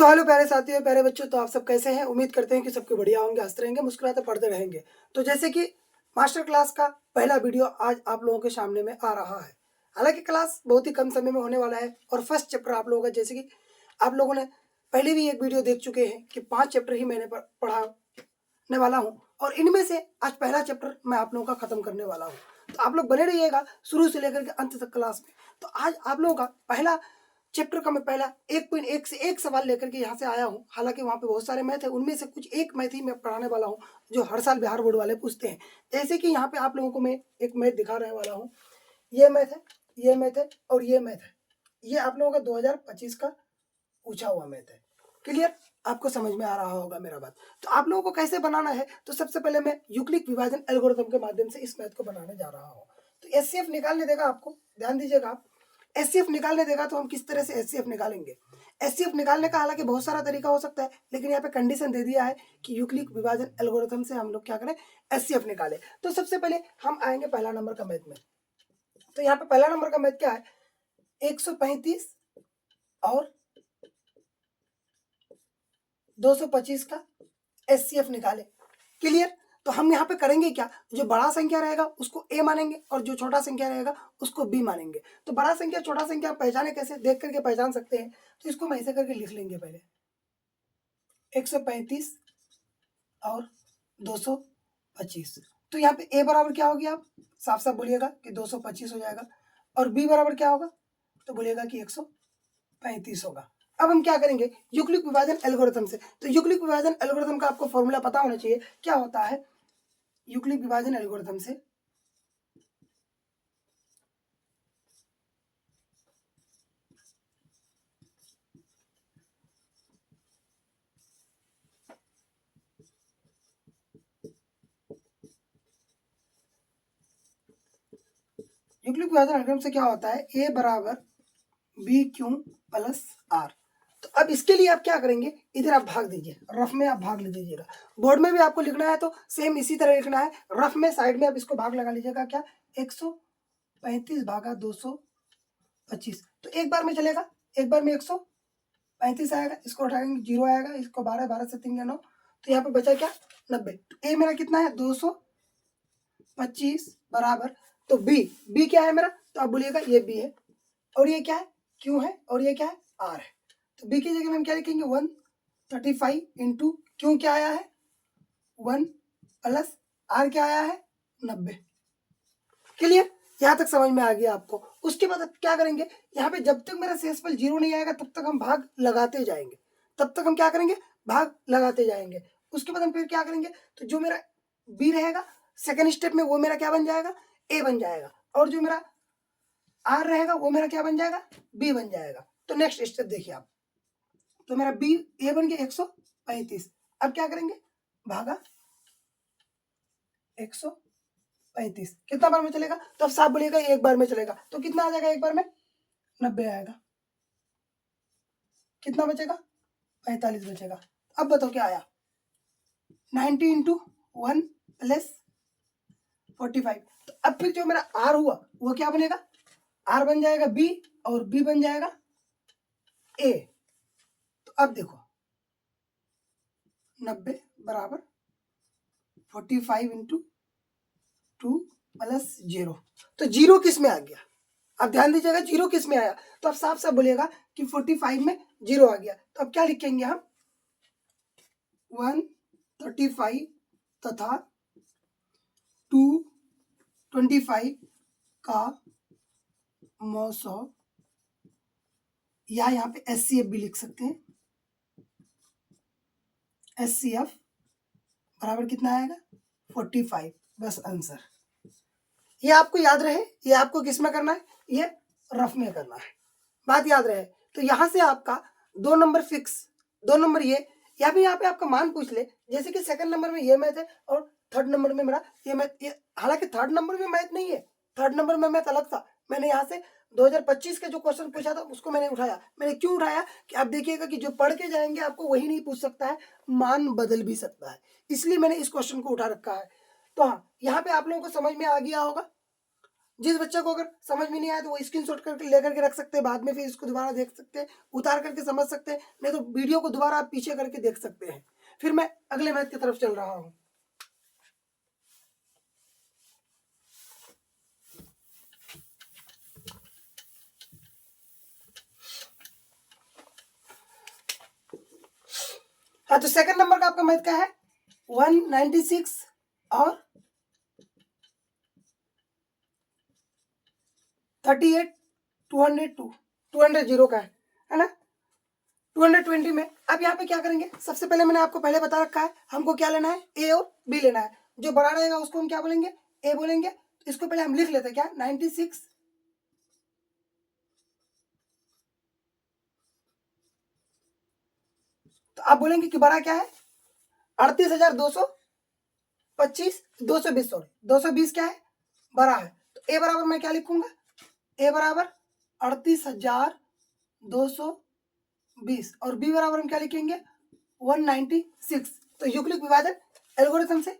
तो हेलो प्यारे साथियों, प्यारे बच्चों, तो आप सब कैसे हैं? उम्मीद करते हैं कि सबके बढ़िया होंगे, हंसते रहेंगे, मुस्कुराते पढ़ते रहेंगे। तो जैसे कि मास्टर क्लास का पहला वीडियो आज आप लोगों के सामने में आ रहा है। हालांकि क्लास बहुत ही कम समय में होने वाला है और फर्स्ट चैप्टर आप लोगों का, जैसे कि आप लोगों ने पहले भी एक वीडियो देख चुके हैं कि 5 चैप्टर ही मैंने पढ़ाने वाला हूँ और इनमें से आज पहला चैप्टर मैं आप लोगों का खत्म करने वाला हूँ। तो आप लोग बने रहिएगा शुरू से लेकर के अंत तक क्लास में। तो आज आप लोगों का पहला चैप्टर का मैं पहला 1.1 से 1 सवाल लेकर के यहाँ से आया हूँ। हालांकि वहाँ पे बहुत सारे मैथ है, उनमें से कुछ एक मैथ ही मैं पढ़ाने वाला हूँ जो हर साल बिहार बोर्ड वाले पूछते हैं। जैसे कि यहाँ पे आप लोगों को मैं एक मैथ दिखाने वाला हूँ। ये मैथ है, ये मैथ है और ये मैथ है। ये आप लोगों का 2025 का पूछा हुआ मैथ है। क्लियर? आपको समझ में आ रहा होगा मेरा बात। तो आप लोगों को कैसे बनाना है, तो सबसे पहले मैं यूक्लिड विभाजन एल्गोरिथम के माध्यम से इस मैथ को बनाने जा रहा हूँ। तो एचसीएफ निकालने देगा आपको, ध्यान दीजिएगा आप। एचसीएफ निकालने देगा तो हम किस तरह से एचसीएफ निकालेंगे। एचसीएफ निकालने का हालांकि बहुत सारा तरीका हो सकता है, लेकिन यहाँ पे कंडीशन दे दिया है कि यूक्लिड विभाजन एल्गोरिथम से हम लोग क्या करें, एचसीएफ निकाले। तो सबसे पहले हम आएंगे पहला नंबर का मैथ में। तो यहाँ पे पहला नंबर का मैथ क्या है, 135 और 225 का एचसीएफ निकाले। क्लियर? तो हम यहाँ पे करेंगे क्या, जो बड़ा संख्या रहेगा उसको ए मानेंगे और जो छोटा संख्या रहेगा उसको बी मानेंगे। तो बड़ा संख्या छोटा संख्या पहचाने कैसे, देख करके पहचान सकते हैं। तो इसको हम ऐसे करके लिख लेंगे पहले, 135 और 225। तो यहाँ पे ए बराबर क्या हो गया, आप साफ साफ बोलिएगा कि 225 हो जाएगा और बी बराबर क्या होगा, तो बोलिएगा कि 135 होगा। अब हम क्या करेंगे, यूक्लिड विभाजन एल्गोरिथम से। तो यूक्लिड विभाजन एल्गोरिथम का आपको फॉर्मूला पता होना चाहिए। क्या होता है यूक्लिड विभाजन एल्गोरिथम से, यूक्लिड विभाजन एल्गोरिथम से क्या होता है, ए बराबर बी क्यू प्लस आर। तो अब इसके लिए आप क्या करेंगे, इधर आप भाग दीजिए, रफ में आप भाग ले दीजिएगा। बोर्ड में भी आपको लिखना है तो सेम इसी तरह लिखना है, रफ में साइड में आप इसको भाग लगा लीजिएगा। क्या, 135 भागा 225। तो एक बार में चलेगा, एक बार में 135 आएगा, इसको उठाएंगे 0 आएगा, इसको 12, 12 से 3 9। तो यहाँ पे बचा क्या, 90। तो ए मेरा कितना है, 225 बराबर, तो बी क्या है मेरा, तो आप बोलिएगा ये बी है और ये क्या है, क्यू है और ये क्या है, आर है। तो बी की जगह में हम क्या लिखेंगे, 135 इंटू क्यू क्या आया है 1 प्लस आर क्या आया है 90। क्लियर? यहाँ तक समझ में आ गया आपको। उसके बाद अब क्या करेंगे, यहाँ पे जब तक मेरा शेषफल 0 नहीं आएगा तब तक हम भाग लगाते जाएंगे, तब तक हम क्या करेंगे, भाग लगाते जाएंगे। उसके बाद हम फिर क्या करेंगे, तो जो मेरा बी रहेगा सेकेंड स्टेप में वो मेरा क्या बन जाएगा, ए बन जाएगा, और जो मेरा आर रहेगा वो मेरा क्या बन जाएगा, बी बन जाएगा। तो नेक्स्ट स्टेप देखिए आप, तो मेरा बी ए बन गया 135। अब क्या करेंगे, भागा 135 कितना बार में चलेगा, तो अब साफ बोलिएगा एक बार में चलेगा। तो कितना आ जाएगा एक बार में, 90 आएगा। कितना बचेगा, 45 बचेगा। अब बताओ क्या आया, 90 इंटू 1 प्लस 45। तो अब फिर जो मेरा आर हुआ वो क्या बनेगा, आर बन जाएगा बी और बी बन जाएगा ए। तो अब देखो 90 बराबर 45 इंटू 2 प्लस 0। तो 0 किस में आ गया, अब ध्यान दीजिएगा 0 किस में आया। तो अब साफ साफ बोलिएगा कि 45 में 0 आ गया। तो अब क्या लिखेंगे हम, 135 तथा 225 का मौसौ, या यहाँ पे एचसीएफ भी लिख सकते हैं। एचसीएफ बराबर कितना आएगा 45, बस आंसर। ये आपको याद रहे, ये आपको किस में करना है, ये रफ में करना है, बात याद रहे। तो यहां से आपका 2 नंबर फिक्स, 2 नंबर ये, या फिर यहाँ पे आपका मान पूछ ले, जैसे कि सेकंड नंबर में ये मैथ है और थर्ड नंबर में मेरा ये मैथ। ये हालांकि थर्ड नंबर में मैथ नहीं है, थर्ड नंबर में मैथ अलग था। मैंने यहाँ से 2025 के जो क्वेश्चन पूछा था उसको मैंने उठाया। मैंने क्यों उठाया कि आप देखिएगा कि जो पढ़ के जाएंगे आपको वही नहीं पूछ सकता है, मान बदल भी सकता है, इसलिए मैंने इस क्वेश्चन को उठा रखा है। तो हाँ, यहाँ पे आप लोगों को समझ में आ गया होगा। जिस बच्चे को अगर समझ में नहीं आया तो वो स्क्रीनशॉट करके लेकर के रख सकते हैं, बाद में फिर इसको दोबारा देख सकते हैं, उतार करके समझ सकते हैं, नहीं तो वीडियो को दोबारा आप पीछे करके देख सकते हैं। फिर मैं अगले मैथ की तरफ चल रहा हूँ। हाँ, तो सेकंड नंबर का आपका मैथ क्या है, 196 और 38 200 का है ना, 220 में। अब यहाँ पे क्या करेंगे, सबसे पहले मैंने आपको पहले बता रखा है हमको क्या लेना है, ए और बी लेना है। जो बड़ा रहेगा उसको हम क्या बोलेंगे, ए बोलेंगे। तो इसको पहले हम लिख लेते हैं क्या, 96, तो आप बोलेंगे कि बड़ा क्या है, 38,225, 220, सॉरी 220 क्या है, बड़ा है। तो ए बराबर मैं क्या लिखूंगा, ए बराबर 38,220 और बी बराबर हम क्या लिखेंगे, 196। तो यूक्लिक विभाजन एल्गोरिथम से,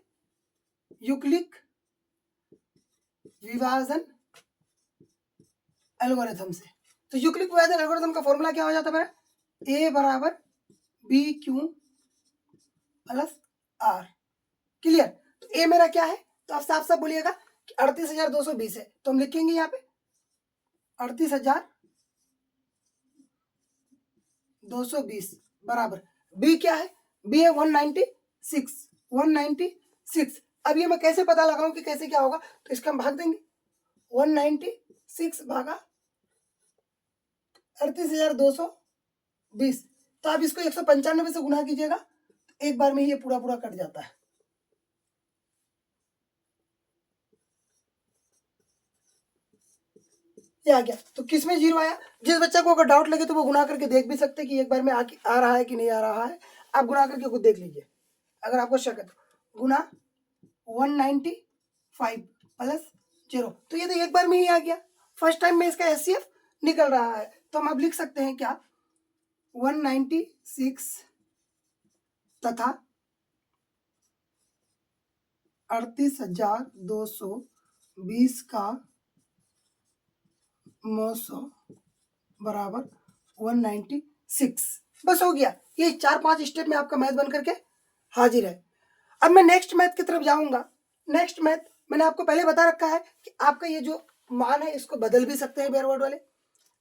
यूक्लिक विभाजन एल्गोरिथम से, तो यूक्लिक विभाजन एल्गोरिथम का फॉर्मूला क्या हो जाता है मेरा, ए बराबर B Q plus R. Clear. तो ए मेरा क्या है, तो आप साफ साफ बोलिएगा कि 38,220 है, तो हम लिखेंगे यहाँ पे 38,220 बराबर बी क्या है, बी है 196, 196। अब ये मैं कैसे पता लगाऊं कि कैसे क्या होगा, तो इसका हम भाग देंगे, 196 भागा 38,220। तो आप इसको 195 से गुना कीजिएगा, तो एक बार में ही ये पूरा पूरा कट जाता है। ये आ गया। तो किस में जीरो आया, जिस बच्चा को अगर डाउट लगे तो वो गुना करके देख भी सकते हैं कि एक बार में आ रहा है कि नहीं आ रहा है। आप गुना करके खुद देख लीजिए अगर आपको शक है तो। गुना 195 प्लस 0, तो ये तो एक बार में ही आ गया। फर्स्ट टाइम में इसका एचसीएफ निकल रहा है, तो हम अब लिख सकते हैं क्या, 196 तथा 38,220 का मौसो बराबर 196। बस हो गया। ये 4-5 स्टेप में आपका मैथ बन करके हाजिर है। अब मैं नेक्स्ट मैथ की तरफ जाऊंगा। नेक्स्ट मैथ मैंने आपको पहले बता रखा है कि आपका ये जो मान है इसको बदल भी सकते हैं बेयर बोर्ड वाले।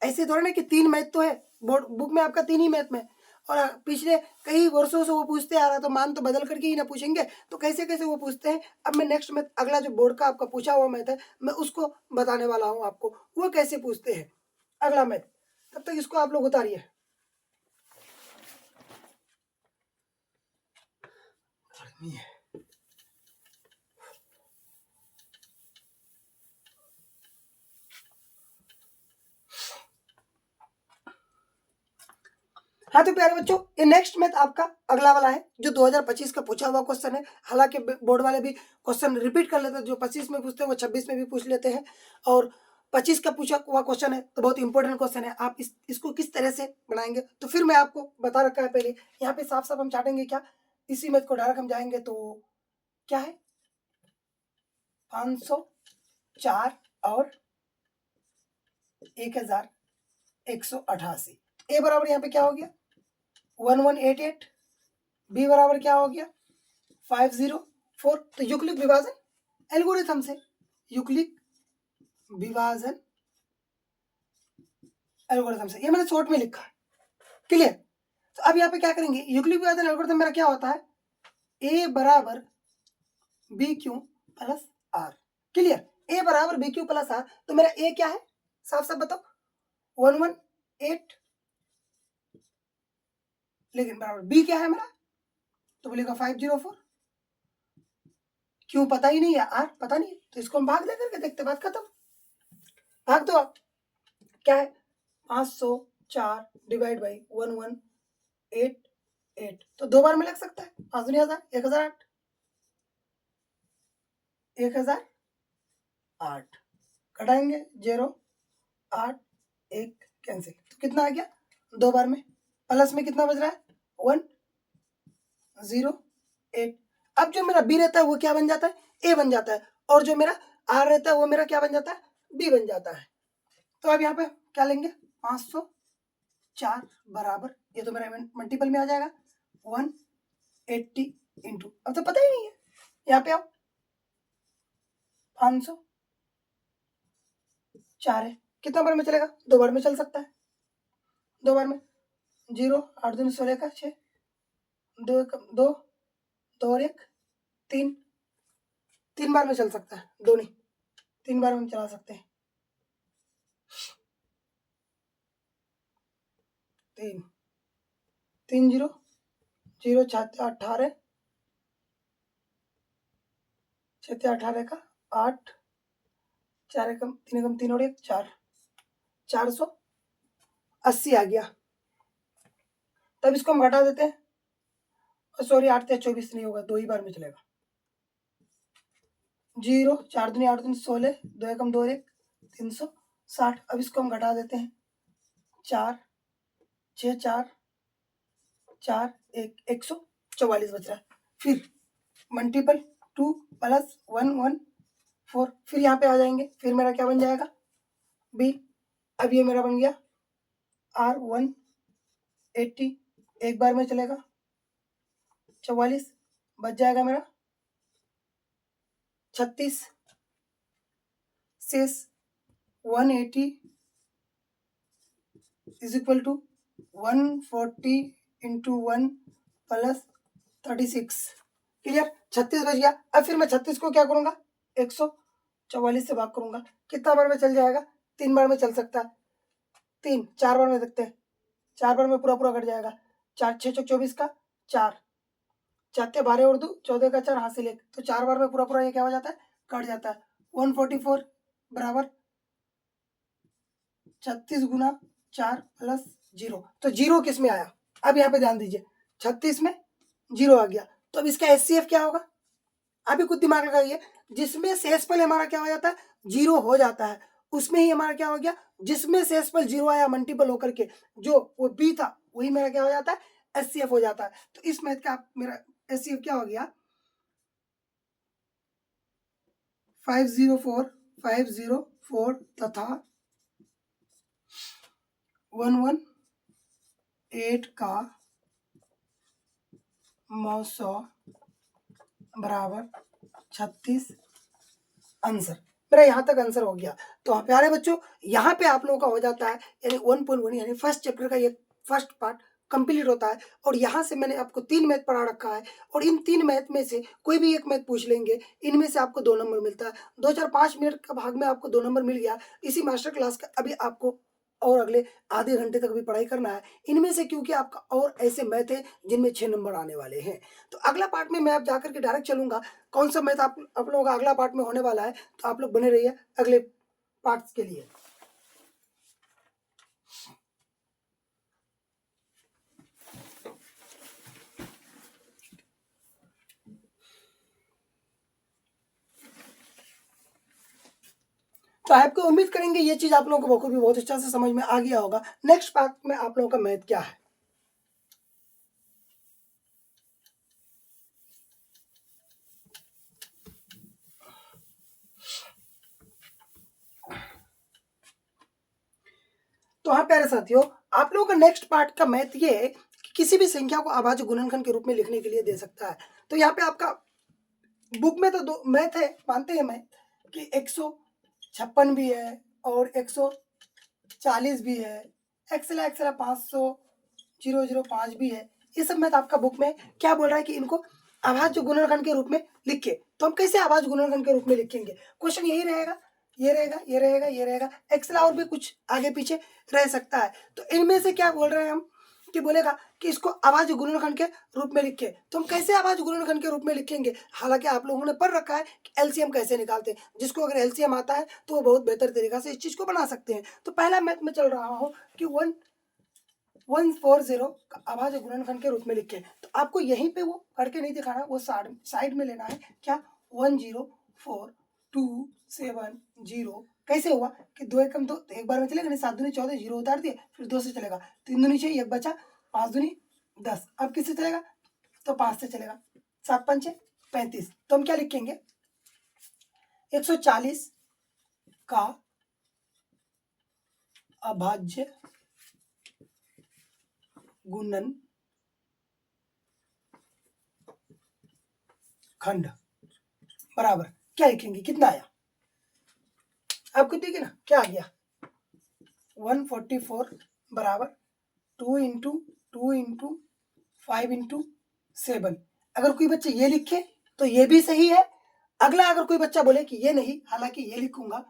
ऐसे थोड़ा ना कि 3 मैथ तो है बोर्ड बुक में, आपका 3 ही मैथ में, और पिछले कई वर्षों से वो पूछते आ रहा, तो मान तो बदल करके ही ना पूछेंगे, तो कैसे कैसे वो पूछते हैं। अब मैं नेक्स्ट मैथ, अगला जो बोर्ड का आपका पूछा हुआ मैथ है, मैं उसको बताने वाला हूँ आपको वो कैसे पूछते हैं अगला मैथ। तब तक इसको आप लोग उतारिए। हाँ, तो प्यारे बच्चों, ये नेक्स्ट मैथ आपका अगला वाला है जो 2025 का पूछा हुआ क्वेश्चन है। हालांकि बोर्ड वाले भी क्वेश्चन रिपीट कर लेते हैं, जो 25 में पूछते हैं वो 26 में भी पूछ लेते हैं, और 25 का पूछा हुआ क्वेश्चन है तो बहुत इंपॉर्टेंट क्वेश्चन है। आप इसको किस तरह से बनाएंगे तो फिर मैं आपको बता रखा है पहले। यहाँ पे साफ साफ हम चाटेंगे क्या, इसी मैथ को डायरेक्ट हम जाएंगे तो क्या है, 504 और 1188। ए बराबर यहाँ पे क्या हो गया, 1188। बी बराबर क्या हो गया, 504। तो यूक्लिक विभाजन एल्गोरिथम से, यूक्लिक विभाजन एल्गोरिथम से, ये मैंने शॉर्ट में लिखा है। क्लियर। तो अब यहाँ पे क्या करेंगे, यूक्लिक विभाजन एल्गोरिथम मेरा क्या होता है, ए बराबर B Q plus R. Clear. A बराबर बी क्यू प्लस आर, तो मेरा ए क्या है, साफ साफ बताओ, 118, लेकिन बराबर बी क्या है मेरा, तो बोलेगा 504। क्यों पता ही नहीं है, आर पता नहीं है, तो इसको हम भाग दे करके देखते, बात खत्म। भाग दो आप, क्या है, 504 डिवाइड बाई 1188, तो 2 बार में लग सकता है, 5 दूनी 1000, 1008, 1008 घटाएंगे 0 8 1 कैंसिल, तो कितना आ गया, 2 बार में। प्लस में कितना बच रहा है, 108। अब जो मेरा बी रहता है वो क्या बन जाता है, ए बन जाता है, और जो मेरा आर रहता है वो मेरा क्या बन जाता है, बी बन जाता है। तो अब यहाँ पे क्या लेंगे, 504 बराबर, ये तो मेरा मल्टीपल में आ जाएगा 180 इंटू, अब तो पता ही नहीं है, यहाँ पे आओ 504 है, कितना बार में चलेगा, 2 बार में चल सकता है, 2 बार में 0 8 दूनी 16 का 6, 2 2 2 और 1 3, 3 बार में चल सकता है, 2 नहीं 3 बार में चला सकते हैं, 3 3 0 0 6 18 6 18 का 8 4 कम 3 कम 3 और 1 4, 480 आ गया। तब इसको हम घटा देते हैं, सॉरी 8 से 24 नहीं होगा, 2 ही बार में चलेगा, 0 4 दूनी 8 दूनी 16, 2 एकम 2 1 360। अब इसको हम घटा देते हैं, 4 6 4 4 1 144 बच रहा है। फिर मल्टीपल 2 प्लस 1 1 4, फिर यहाँ पे आ जाएंगे, फिर मेरा क्या बन जाएगा बी। अब ये मेरा बन गया R 180, एक बार में चलेगा 44, बच जाएगा मेरा 36, शेष 180 is equal to 140 into 1 plus 36, clear, 36 बच गया। अब फिर मैं 36 को क्या करूँगा, 144 से भाग करूँगा, कितना बार में चल जाएगा, 3 बार में चल सकता है, 3 4 बार में देखते हैं, 4 बार में पूरा पूरा कट जाएगा, 4 6 चौक 24 का 4, 4 12 और 2 14 का 4 हासिल 1, तो 4 बार में पूरा पूरा ये क्या हो जाता है, कट जाता है। 144 बराबर 36 गुना 4 प्लस 0, तो 0 किस में आया, अब यहाँ पे ध्यान दीजिए, 36 में 0 आ गया, तो अब इसका एचसीएफ क्या होगा, अभी कुछ दिमाग लगाइए, जिसमें शेषफल हमारा क्या हो जाता है, 0 हो जाता है, उसमें ही हमारा क्या हो गया, जिसमें शेषफल 0 आया मल्टीपल होकर के, जो वो बी था वही मेरा क्या हो जाता है, एचसीएफ हो जाता है। तो इस मैथ का मेरा एचसीएफ क्या हो गया, 504 तथा 118 का मौसौ बराबर 36 आंसर, मेरा यहाँ तक आंसर हो गया। तो प्यारे बच्चों, यहाँ पे आप लोगों का हो जाता है, यानी 1.1 यानी फर्स्ट चैप्टर का ये फर्स्ट पार्ट कंप्लीट होता है। और यहाँ से मैंने आपको 3 मैथ पढ़ा रखा है, और इन 3 मैथ में से कोई भी एक मैथ पूछ लेंगे, इनमें से आपको 2 नंबर मिलता है, 2 4 5 मिनट का भाग में आपको 2 नंबर मिल गया। इसी मास्टर क्लास का अभी आपको और अगले आधे घंटे तक भी पढ़ाई करना है इनमें से, क्योंकि आपका और ऐसे मैथ है जिनमें 6 नंबर आने वाले हैं। तो अगला पार्ट में मैं अब जाकर के डायरेक्ट चलूंगा, कौन सा मैथ आप लोगों का अगला पार्ट में होने वाला है, तो आप लोग बने रहिए अगले पार्ट्स के लिए। तो आपको उम्मीद करेंगे ये चीज आप लोगों को बखूबी बहुत अच्छा से समझ में आ गया होगा। नेक्स्ट पार्ट में आप लोगों का मैथ क्या है, तो हाँ प्यारे साथियों, आप लोगों का नेक्स्ट पार्ट का मैथ ये है कि किसी भी संख्या को अभाज्य गुणनखंड के रूप में लिखने के लिए दे सकता है। तो यहाँ पे आपका बुक में तो 2 मैथ है, मानते हैं मैथ कि 156 भी है और 140 भी है, एक्सला 500 भी है, ये सब मैथ आपका बुक में क्या बोल रहा है कि इनको अभाज्य गुणनखंड के रूप में लिखे। तो हम कैसे अभाज्य गुणनखंड के रूप में लिखेंगे, क्वेश्चन यही रहेगा, ये रहेगा ये रहेगा ये रहेगा, एक्सला और भी कुछ आगे पीछे रह सकता है। तो इनमें से क्या बोल रहे हैं हम कि बोलेगा कि इसको अभाज्य गुणनखंड के रूप में लिखे, तो हम कैसे अभाज्य गुणनखंड के रूप में लिखेंगे। हालांकि आप लोगों ने पढ़ रखा है कि एलसीएम कैसे निकालते हैं, जिसको अगर एलसीएम आता है तो वो बहुत बेहतर तरीका से इस चीज को बना सकते हैं। तो पहला मैथ में चल रहा हूँ कि 140 का अभाज्य गुणनखंड के रूप में लिखे, तो आपको यहीं पे वो करके नहीं दिखाना, वो साइड में लेना है, क्या 104,270 कैसे हुआ कि 2 एकम 2, एक बार में चलेगा नहीं, 7 दूनी 14, 0 उतार दिए, फिर 2 से चलेगा, 3 दूनी 6, 1 बचा, 5 दूनी 10, अब किससे चलेगा, तो 5 से चलेगा, 7 पंचे 35। तो हम क्या लिखेंगे, 140 का अभाज्य गुणन खंड बराबर क्या लिखेंगे, कितना आया आपको देखिए ना, क्या आ गया 144 बराबर 2 × 5 × 7। अगर कोई बच्चा ये लिखे तो ये भी सही है। अगला अगर कोई बच्चा बोले कि ये नहीं, हालांकि ये लिखूंगा,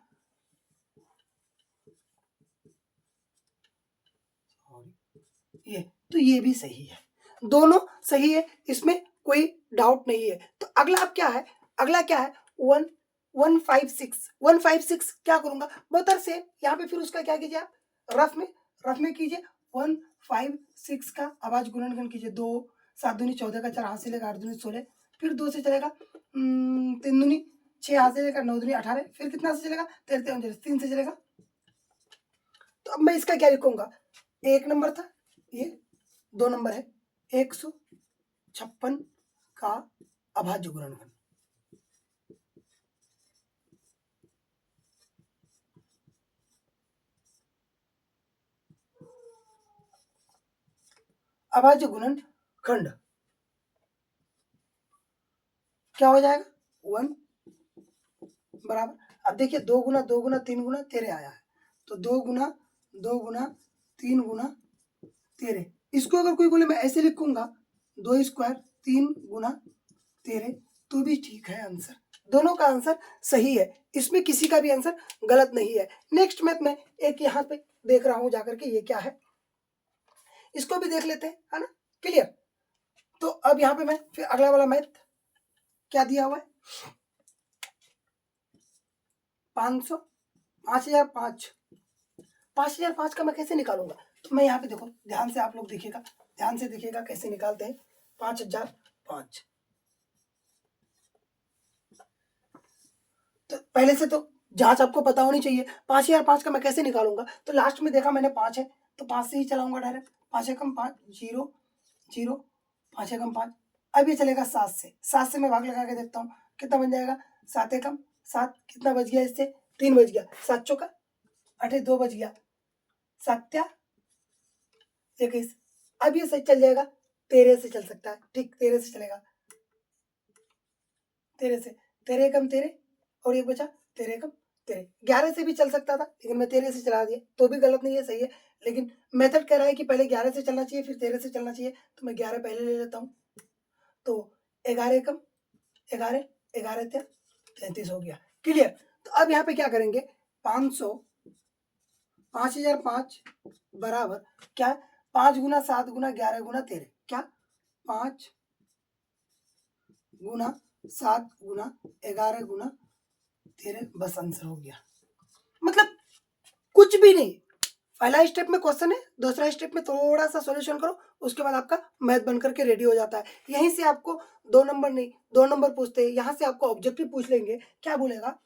ये तो ये भी सही है, दोनों सही है, इसमें कोई डाउट नहीं है। तो अगला अब क्या है, अगला क्या है 156 क्या करूंगा, बहुत सेम यहाँ पे, फिर उसका क्या कीजिए आप रफ में कीजिए 156 का आवाज गुणनखंड कीजिए। 2 7 दूनी 14 का 4 हाथ से लेकर 8 दूनी 16, फिर 2 से चलेगा 3 दूनी 6 हाथ से लेकर 9 दूनी 18, फिर कितना से चलेगा 13 3 से चलेगा। तो अब मैं इसका क्या लिखूंगा, 1 नंबर था, ये 2 नंबर है, 156 का अभाज्य गुणनखंड। अभाज्य गुणनखंड क्या हो जाएगा 1 बराबर, अब देखिए 2 गुना 2 गुना 3 गुना 13 आया है, तो 2 गुना 2 गुना 3 गुना 13। इसको अगर कोई बोले मैं ऐसे लिखूंगा 2 स्क्वायर 3 गुना 13 तो भी ठीक है, आंसर दोनों का आंसर सही है, इसमें किसी का भी आंसर गलत नहीं है। नेक्स्ट मैथ में एक यहाँ पे देख रहा हूं जाकर के, ये क्या है इसको भी देख लेते हैं, है ना, क्लियर। तो अब यहाँ पे मैं फिर अगला वाला मैथ क्या दिया हुआ है 500 5005 का मैं कैसे निकालूंगा, तो मैं यहाँ पे देखो ध्यान से आप लोग देखिएगा, ध्यान से देखिएगा कैसे निकालते हैं 5005। तो पहले से तो जांच आपको पता होनी चाहिए, 5005 का मैं कैसे निकालूंगा, तो लास्ट में देखा मैंने 5 है तो 5 से ही चलाऊंगा डायरेक्ट, 5 एकम 5 0 0 5 एकम 5। अब ये चलेगा 7 से मैं भाग लगा के देखता हूँ कितना बन जाएगा, 7 एकम 7 कितना बच गया, इससे 3 बच गया, 7 चौका 8 2 बच गया, 7 21। अब ये सही चल जाएगा, 13 से चल सकता है, ठीक 13 से चलेगा, 13 से 13 एकम 13 और एक बचा 13 एकम 13, 11 से भी चल सकता था लेकिन मैं 13 से चला दिया, तो भी गलत नहीं है, सही है। लेकिन मेथड कह रहा है कि पहले 11 से चलना चाहिए फिर 13 से चलना चाहिए, तो मैं 11 पहले ले लेता हूँ, तो 11 एकम 11 11 33 हो गया, क्लियर। तो अब यहाँ पे क्या करेंगे 5005 बराबर क्या, 5 गुना 7 गुना 11 गुना 13, क्या 5 गुना 7 गुना 11 गुना 13, बस आंसर हो गया। मतलब कुछ भी नहीं, पहला स्टेप में क्वेश्चन है, दूसरा स्टेप में थोड़ा सा सॉल्यूशन करो, उसके बाद आपका मैथ बन करके रेडी हो जाता है। यहीं से आपको 2 नंबर नहीं 2 नंबर पूछते हैं, यहाँ से आपको ऑब्जेक्टिव पूछ लेंगे, क्या बोलेगा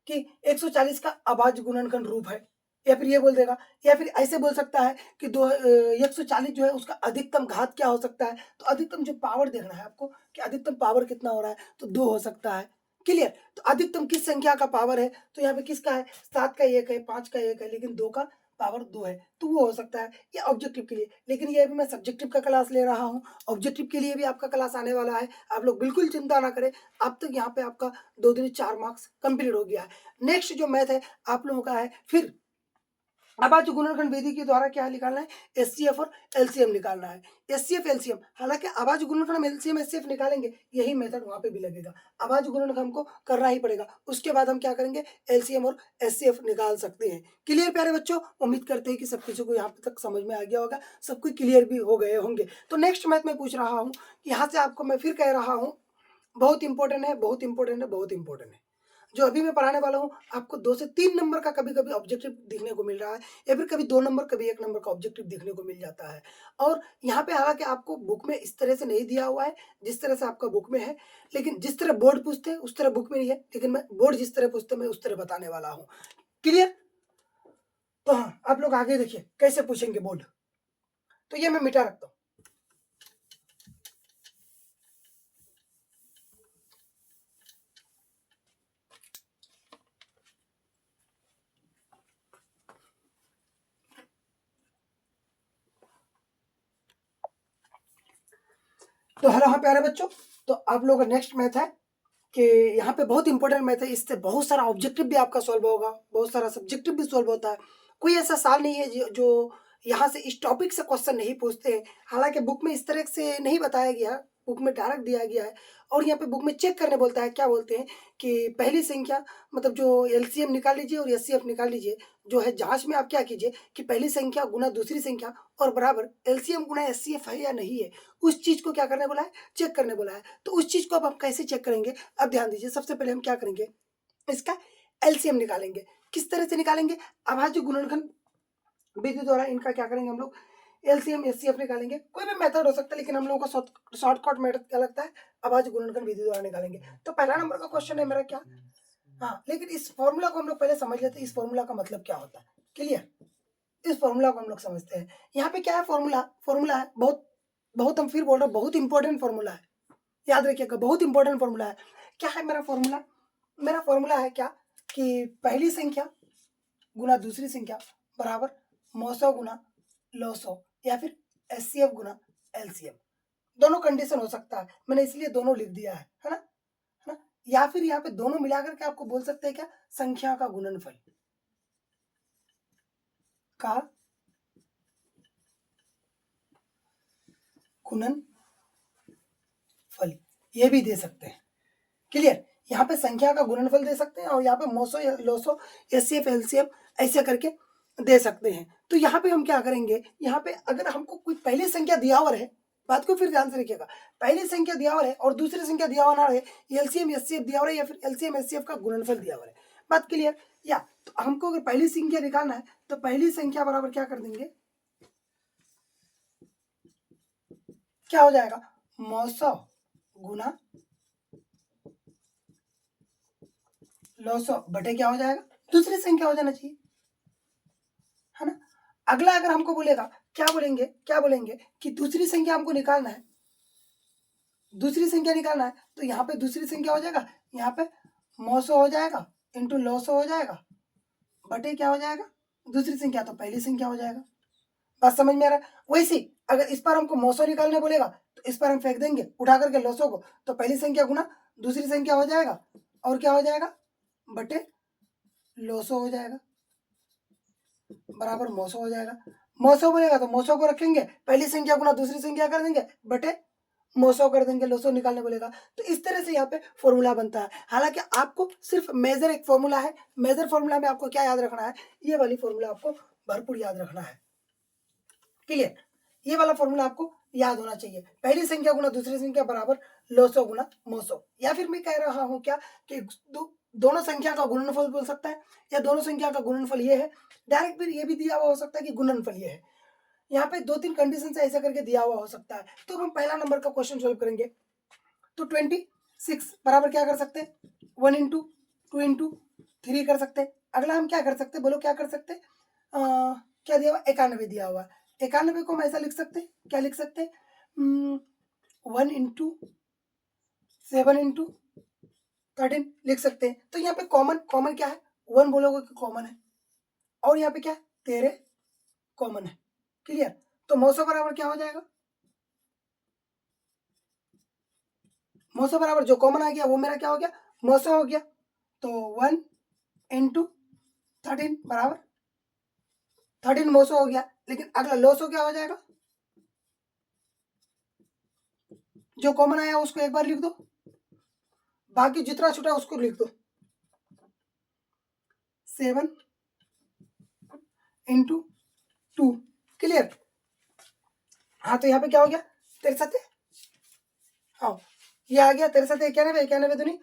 कि 140 का अभाज्य गुणनखंड रूप है, या फिर ये बोल देगा, या फिर ऐसे बोल सकता है कि 140 जो है उसका अधिकतम घात क्या हो सकता है, तो अधिकतम जो पावर देखना है आपको कि अधिकतम पावर कितना हो रहा है, तो 2 हो सकता है, क्लियर। तो अधिकतम किस संख्या का पावर है, तो यहाँ पे किसका है 7 का 1 है 5 का 1 है, लेकिन 2 का पावर 2 है, तो वो हो सकता है, ये ऑब्जेक्टिव के लिए। लेकिन ये भी मैं सब्जेक्टिव का क्लास ले रहा हूँ, ऑब्जेक्टिव के लिए भी आपका क्लास आने वाला है, आप लोग बिल्कुल चिंता ना करें। अब तक यहाँ पे आपका 2 दूनी 4 मार्क्स कंप्लीट हो गया है। नेक्स्ट जो मैथ है आप लोगों का है फिर अभाज्य गुणनखंड विधि के द्वारा क्या निकालना है, एचसीएफ और एलसीएम निकालना है, एचसीएफ एलसीएम। हालांकि अभाज्य गुणनखंड में एलसीएम एचसीएफ निकालेंगे, यही मेथड वहां पे भी लगेगा, अभाज्य गुणनखंड हमको करना ही पड़ेगा, उसके बाद हम क्या करेंगे एलसीएम और एचसीएफ निकाल सकते हैं। क्लियर प्यारे बच्चों, उम्मीद करते हैं कि सब किसी को यहाँ तक समझ में आ गया होगा, सब कुछ क्लियर भी हो गए होंगे। तो नेक्स्ट मैथ में पूछ रहा हूँ, यहाँ से आपको मैं फिर कह रहा हूँ, बहुत इंपॉर्टेंट है, बहुत इंपॉर्टेंट है, बहुत इंपॉर्टेंट है जो अभी मैं पढ़ाने वाला हूँ। आपको 2 से 3 नंबर का कभी कभी ऑब्जेक्टिव देखने को मिल रहा है, या फिर कभी 2 नंबर कभी 1 नंबर का ऑब्जेक्टिव देखने को मिल जाता है। और यहाँ पे हालांकि आपको बुक में इस तरह से नहीं दिया हुआ है जिस तरह से आपका बुक में है, लेकिन जिस तरह बोर्ड पूछते हैं उस तरह बुक में नहीं है, लेकिन मैं बोर्ड जिस तरह पूछते हैं मैं उस तरह बताने वाला हूँ, क्लियर। तो हाँ आप लोग आगे देखिए कैसे पूछेंगे बोर्ड, तो ये मैं मिटा रखता हूँ। तो हेलो हाँ प्यारे बच्चों, तो आप लोगों का नेक्स्ट मैथ है कि यहाँ पे बहुत इंपॉर्टेंट मैथ है। इससे बहुत सारा ऑब्जेक्टिव भी आपका सॉल्व होगा, बहुत सारा सब्जेक्टिव भी सॉल्व होता है। कोई ऐसा साल नहीं है जो यहाँ से इस टॉपिक से क्वेश्चन नहीं पूछते हैं। हालांकि बुक में इस तरह से नहीं बताया गया, बुक में डायरेक्ट दिया गया है। और यहाँ पे बुक में चेक करने बोलता है, क्या बोलते हैं कि पहली संख्या मतलब जो एलसीएम निकाल लीजिए और एचसीएफ निकाल लीजिए। जो है जांच में आप क्या कीजिए कि पहली संख्या गुना दूसरी संख्या और बराबर एलसीएम गुना एचसीएफ है या नहीं है, उस चीज को क्या करने बोला है, चेक करने बोला है। तो उस चीज को अब हम कैसे चेक करेंगे, अब ध्यान दीजिए। सबसे पहले हम क्या करेंगे, इसका एलसीएम निकालेंगे। किस तरह से निकालेंगे, अभाज्य गुणनखंड विधि द्वारा इनका क्या करेंगे हम लोग, एलसीएम एचसीएफ निकालेंगे। कोई भी मेथड हो सकता है, लेकिन हम लोगों का शॉर्टकट मेथड क्या लगता है, अभाज्य गुणनखंड विधि द्वारा निकालेंगे। तो पहला नंबर का क्वेश्चन है मेरा क्या, हाँ, लेकिन इस फॉर्मूला को हम लोग पहले समझ लेते हैं, इस फॉर्मूला का मतलब क्या होता है। क्लियर, इस फॉर्मूला को हम लोग समझते हैं। यहाँ पे क्या है, फॉर्मूला फॉर्मूला है, बहुत बहुत हम फिर बोल रहे हैं, बहुत इंपॉर्टेंट फॉर्मूला है। याद रखिएगा, बहुत इंपॉर्टेंट फॉर्मूला है। क्या है मेरा फॉर्मूला, मेरा फॉर्मूला है क्या कि पहली संख्या गुना दूसरी संख्या बराबर मौसौ गुना लौसौ या फिर एचसीएफ गुना एलसीएम। दोनों कंडीशन हो सकता है, मैंने इसलिए दोनों लिख दिया है ना, है ना। या फिर यहाँ पे दोनों मिलाकर के आपको बोल सकते हैं क्या, संख्या का गुणनफल का गुणनफल, ये भी दे सकते हैं। क्लियर, यहाँ पे संख्या का गुणनफल दे सकते हैं और यहाँ पे मौसो या लोसो एचसीएफ एलसीएम ऐसे करके दे सकते हैं। तो यहाँ पे हम क्या करेंगे, यहाँ पे अगर हमको कोई पहली संख्या दिया हुआ है, बात को फिर ध्यान से रखिएगा, पहली संख्या दिया हुआ है और दूसरी संख्या दिया हुआ ना है, एलसीएम एचसीएफ दिया हुआ है या फिर एलसीएम एचसीएफ का गुणनफल दिया हुआ है। बात क्लियर, या तो हमको अगर पहली संख्या निकालना है तो पहली संख्या बराबर क्या कर देंगे, क्या हो जाएगा, मौसौ गुना लौसौ बटे क्या हो जाएगा, दूसरी संख्या हो जाना चाहिए, है ना। अगला अगर हमको बोलेगा, क्या बोलेंगे, क्या बोलेंगे कि दूसरी संख्या हमको निकालना है, दूसरी संख्या निकालना है, तो यहाँ पे दूसरी संख्या हो जाएगा, यहाँ पे मौसौ हो जाएगा इंटू लौसौ हो जाएगा बटे क्या हो जाएगा, दूसरी संख्या तो पहली संख्या हो जाएगा। बात समझ में आ रहा है। वैसे अगर इस पर हमको मौसौ निकालने बोलेगा तो इस पर हम फेंक देंगे उठा करके लौसौ को, तो पहली संख्या गुना दूसरी संख्या हो जाएगा और क्या हो जाएगा, बटे लौसौ हो जाएगा बराबर मौसौ हो जाएगा। मौसौ बोलेगा तो मौसौ को रखेंगे, पहली संख्या गुना दूसरी संख्या कर देंगे बटे मौसौ कर देंगे, लौसौ निकालने बोलेगा। तो इस तरह से यहाँ पे फॉर्मूला बनता है। हालांकि आपको सिर्फ मेजर एक फॉर्मूला है, मेजर फॉर्मूला में आपको क्या याद रखना है, ये वाली फॉर्मूला आपको भरपूर याद रखना है। क्लियर, ये वाला फॉर्मूला आपको याद होना चाहिए, पहली संख्या गुना दूसरी संख्या बराबर लौसौ गुना मौसौ। या फिर मैं कह रहा हूँ क्या कि दोनों संख्या का गुणनफल बोल सकता है, या दोनों संख्या का गुणनफल ये है। डायरेक्ट फिर ये भी दिया हुआ हो सकता है कि गुणनफल ये है। यहाँ पे दो तीन कंडीशन से ऐसा करके दिया हुआ हो सकता है। तो हम पहला नंबर का क्वेश्चन सॉल्व करेंगे। तो 26 बराबर क्या कर सकते हैं, 1 इंटू 2 इंटू 3 कर सकते हैं। अगला हम क्या कर सकते हैं, बोलो क्या कर सकते हैं, क्या दिया हुआ, 91 दिया हुआ है। 91 को हम ऐसा लिख सकते हैं, क्या लिख सकते हैं, 1 इंटू 7 इंटू 13 लिख सकते हैं। तो यहाँ पे कॉमन कॉमन क्या है, 1 बोलोगे कि कॉमन है, और यहाँ पे क्या है 13 कॉमन है। क्लियर, तो मौसौ बराबर क्या हो जाएगा, मौसौ बराबर जो कॉमन आ गया वो मेरा क्या हो गया, मौसौ हो गया। तो 1 इंटू 13 बराबर 13 मौसौ हो गया। लेकिन अगला लौसौ क्या हो जाएगा, जो कॉमन आया उसको एक बार लिख दो, बाकी जितना छूटा उसको लिख दो, 7 इंटू 2। क्लियर, हाँ, तो यहाँ पे क्या हो गया 63, हाँ ये आ गया 63 91 91 दूनी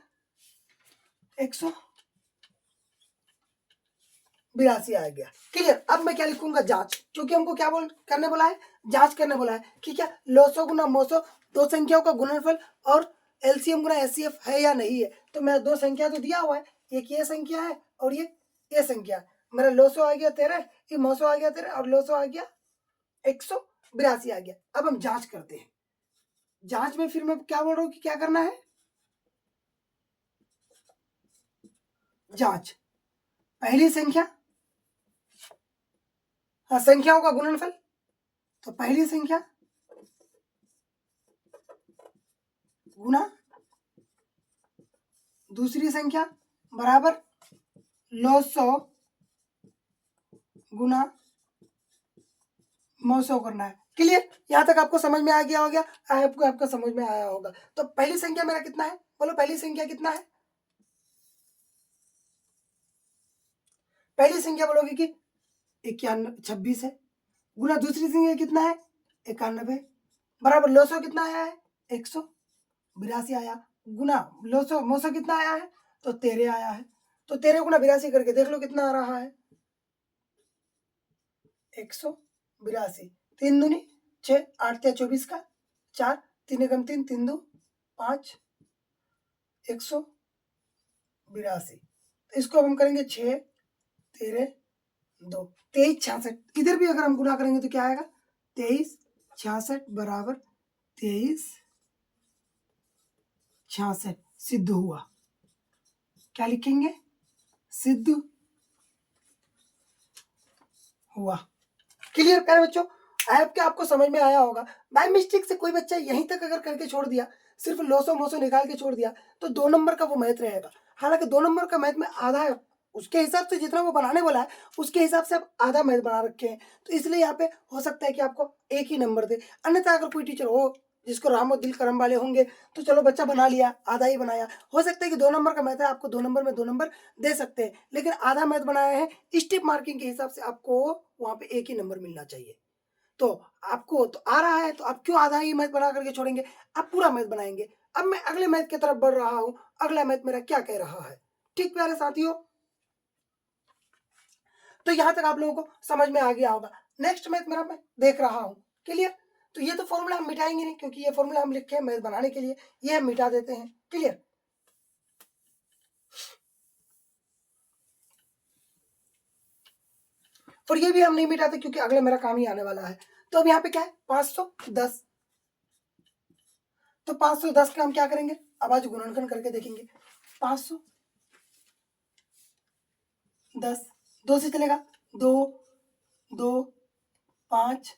182 आ गया। क्लियर, अब मैं क्या लिखूंगा, जांच, क्योंकि हमको क्या करने बोला है, जांच करने बोला है कि क्या लौसौ गुना मौसौ दो संख्याओं का गुणनफल और एलसीएम गुना एचसीएफ है या नहीं है। तो मैं दो संख्या तो दिया हुआ है, एक ये संख्या है और ये संख्या है। मेरा लौसौ आ गया 13, ये मौसौ आ गया 13 और लौसौ आ गया 182 आ गया। अब हम जांच करते हैं। जांच में फिर मैं क्या बोल रहा हूँ कि क्या करना है, जांच पहली संख्या, हाँ संख्याओं का गुणनफल, तो पहली संख्या गुना दूसरी संख्या बराबर लॉसो गुना मौसो करना है। क्लियर? यहां तक आपको समझ में आ गया होगा, आपको समझ में आया होगा। तो पहली संख्या मेरा कितना है, बोलो पहली संख्या कितना है? पहली संख्या बोलोगे कि 26 है, गुना दूसरी संख्या कितना है 91, बराबर लौसो कितना आया है 182 आया, गुना लौसो मौसो कितना आया है तो 13 आया है। तो 13 गुना 82 करके देख लो कितना आ रहा है 182। 3 दूनी 6, 8 या 24 का 4, 3 एकम 3, 3 दो 5, 182। इसको हम करेंगे 6 13 2 23 66। इधर भी अगर हम गुना करेंगे तो क्या आएगा 23 66 बराबर 23 66 सिद्ध हुआ। क्या लिखेंगे सिद्ध हुआ। क्लियर प्यारे बच्चों? आपको समझ में आया होगा। बाय मिस्टेक से कोई बच्चा यहीं तक अगर करके छोड़ दिया, सिर्फ लोसो मोसो निकाल के छोड़ दिया, तो 2 नंबर का वो मैथ रहेगा। हालांकि 2 नंबर का मैथ में आधा है, उसके हिसाब से जितना वो बनाने वाला है उसके हिसाब से आप आधा मैथ बना रखे हैं, तो इसलिए यहाँ पे हो सकता है कि आपको एक ही नंबर दे। अन्यथा अगर कोई टीचर हो जिसको राम और दिल करम वाले होंगे तो चलो बच्चा बना लिया, आधा ही बनाया, हो सकता है कि 2 नंबर का मैथ है, आपको 2 नंबर में 2 नंबर दे सकते हैं, लेकिन आधा मैथ बनाया है, स्टेप मार्किंग के हिसाब से आपको वहां पे एक ही नंबर मिलना चाहिए। तो आपको तो आ रहा है, तो आप क्यों आधा ही मैथ बना करके छोड़ेंगे, आप पूरा मैथ बनाएंगे। अब मैं अगले मैथ की तरफ बढ़ रहा हूं, अगला मैथ मेरा क्या कह रहा है। ठीक प्यारे साथियों, तो यहां तक आप लोगों को समझ में आ गया होगा। नेक्स्ट मैथ मेरा मैं देख रहा हूं। क्लियर? तो ये तो फॉर्मूला हम मिटाएंगे नहीं, क्योंकि ये फॉर्मूला हम लिखे हैं मैथ बनाने के लिए, ये हम मिटा देते हैं। क्लियर? और ये भी हम नहीं मिटाते क्योंकि अगला मेरा काम ही आने वाला है। तो अब यहाँ पे क्या है 510। तो 510 का हम क्या करेंगे, अब आज गुणनखंड करके देखेंगे। 510 2 से चलेगा, 2 2 5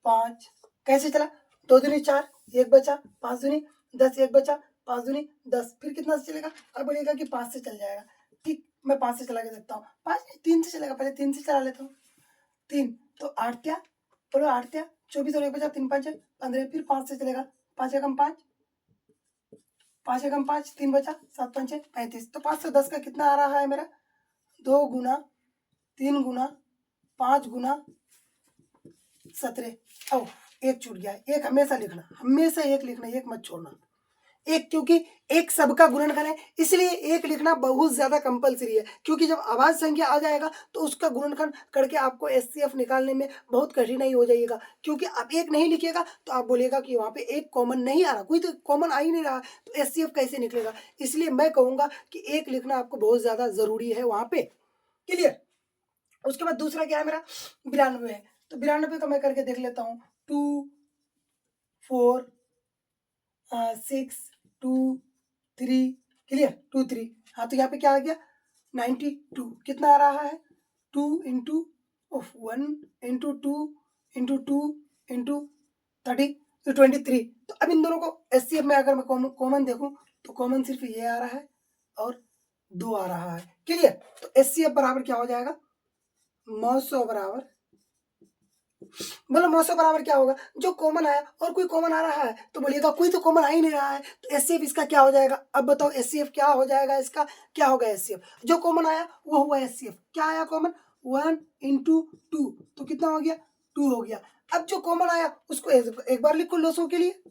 5 कैसे चला, 2 दूनी 4 1 बचा, 5 दूनी 10 1 बचा, 5 दूनी 10, फिर कितना से चलेगा, अब बोलेगा कि 5 से चल जाएगा। ठीक, मैं 5 से चला के देखता हूँ, 5 3 से चलेगा, पहले 3 से चला लेता हूँ। 3 तो 8 क्या, बोलो 8 क्या 24 और 1 बचा, 3 5 15, फिर 5 से चलेगा, 5 एकम 5 5 एकम 5, 3 बचा, 7 5 35। तो 510 का कितना आ रहा है मेरा 2 गुना 3 गुना 5 गुना 17। ओ एक छूट गया, एक हमेशा लिखना, हमेशा एक लिखना, एक मत छोड़ना। एक, क्योंकि एक सबका गुणनखंड है, इसलिए एक लिखना बहुत ज्यादा कंपलसरी है, क्योंकि जब आवाज संख्या आ जाएगा तो उसका गुणनखंड करके आपको एचसीएफ निकालने में बहुत कठिनाई हो जाएगा, क्योंकि आप एक नहीं लिखिएगा तो आप बोलेगा कि वहां पे एक कॉमन नहीं आ रहा, कोई तो कॉमन आ ही नहीं रहा, तो एचसीएफ कैसे निकलेगा। इसलिए मैं कहूंगा कि एक लिखना आपको बहुत ज्यादा जरूरी है वहां पे। क्लियर? उसके बाद दूसरा क्या है मेरा 92 है, तो 92 का मैं करके देख लेता हूँ। 2 4 6 2 3। क्लियर? 2 3। हाँ, तो यहाँ पे क्या आ गया 92। कितना आ रहा है 2 इंटू 1 इंटू 2 इंटू 2 इंटू 30 तो 23। तो अब इन दोनों को एचसीएफ में अगर मैं कॉमन देखूं तो कॉमन सिर्फ ये आ रहा है और 2 आ रहा है। क्लियर? तो एचसीएफ बराबर क्या हो जाएगा 900 बराबर, बोलो 900 बराबर क्या होगा, जो कॉमन आया और कोई कॉमन आ रहा है तो बोलिएगा कोई तो कॉमन आ ही नहीं रहा है, तो एचसीएफ इसका क्या हो जाएगा। अब बताओ एचसीएफ क्या हो जाएगा, इसका क्या होगा एचसीएफ, जो कॉमन आया वो हुआ एचसीएफ। क्या आया कॉमन 1 इंटू 2, तो कितना हो गया 2 हो गया। अब जो कॉमन आया उसको एक बार लिखो लोसो के लिए।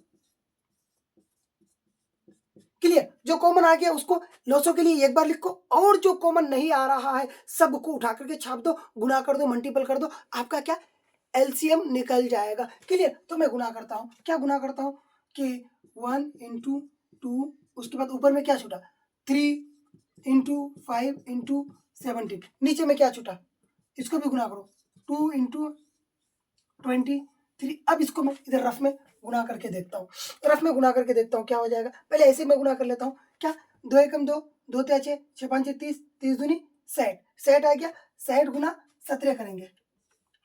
क्लियर? जो कॉमन आ गया उसको लोसो के लिए एक बार लिखो, और जो कॉमन नहीं आ रहा है सबको उठा करके छाप दो, गुना कर दो, मल्टीपल कर दो, आपका क्या एलसीएम निकल जाएगा। क्लियर? तो मैं गुना करता हूँ, क्या गुना करता हूँ कि 1 इंटू 2, उसके बाद ऊपर में क्या छूटा 3 इंटू 5 इंटू 17, नीचे में क्या छूटा, इसको भी गुना करो 2 इंटू 23। अब इसको मैं इधर रफ में गुना करके देखता हूँ, रफ में गुना करके देखता हूँ क्या हो जाएगा। पहले ऐसे मैं गुना कर लेता हूँ, क्या 2 एकम 2 2 त्या 6 6 5 30 30 दूनी 60 60 आ गया, 60 गुना 17 करेंगे, है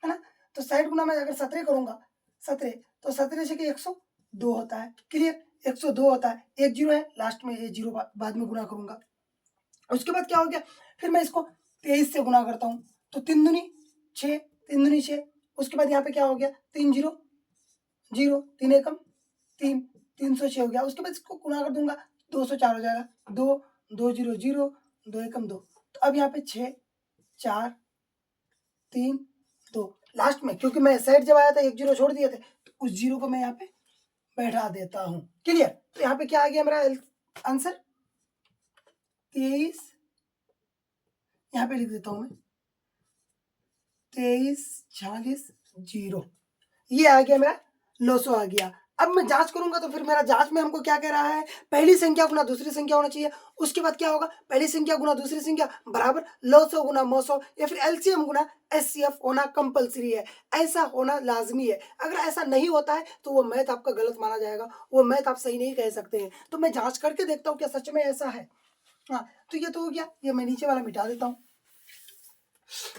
ना। तो 60 गुना मैं अगर 17 करूंगा 17, तो 17 से 102 होता है। क्लियर? 102 होता है, एक जीरो है लास्ट में, ये जीरो बाद में गुना करूंगा। उसके बाद क्या हो गया, फिर मैं इसको 23 से गुना करता हूँ, तो 3 दूनी 6, 3 दूनी 6। उसके बाद यहाँ पे क्या हो गया, 3 जीरो जीरो, 3 एकम 3, 306 हो गया। उसके बाद इसको गुना कर दूंगा, 204 हो जाएगा, 2, 2 जीरो जीरो, 2 एकम 2। तो अब यहाँ पे 6 4 3 2, लास्ट में क्योंकि मैं साइड जब आया था एक जीरो छोड़ दिए थे, तो उस जीरो को मैं यहाँ पे बैठा देता हूँ। क्लियर। तो यहाँ पे क्या आ गया मेरा आंसर, 23, यहाँ पे लिख देता हूँ मैं 23 46 0, ये आ गया मेरा लोसो आ गया। अब मैं जांच करूंगा तो फिर मेरा जांच में हमको क्या कह रहा है, पहली संख्या गुना दूसरी संख्या होना चाहिए। उसके बाद क्या होगा, पहली संख्या गुना दूसरी संख्या बराबर लोसो गुना मोसो, या फिर एलसीएम गुना एचसीएफ होना कंपलसरी है, ऐसा होना लाजमी है। अगर ऐसा नहीं होता है तो वो मैथ आपका गलत माना जाएगा, वो मैथ आप सही नहीं कह सकते हैं। तो मैं जांच करके देखता हूँ क्या सच में ऐसा है। हाँ, तो ये तो हो गया, ये मैं नीचे वाला मिटा देता हूँ।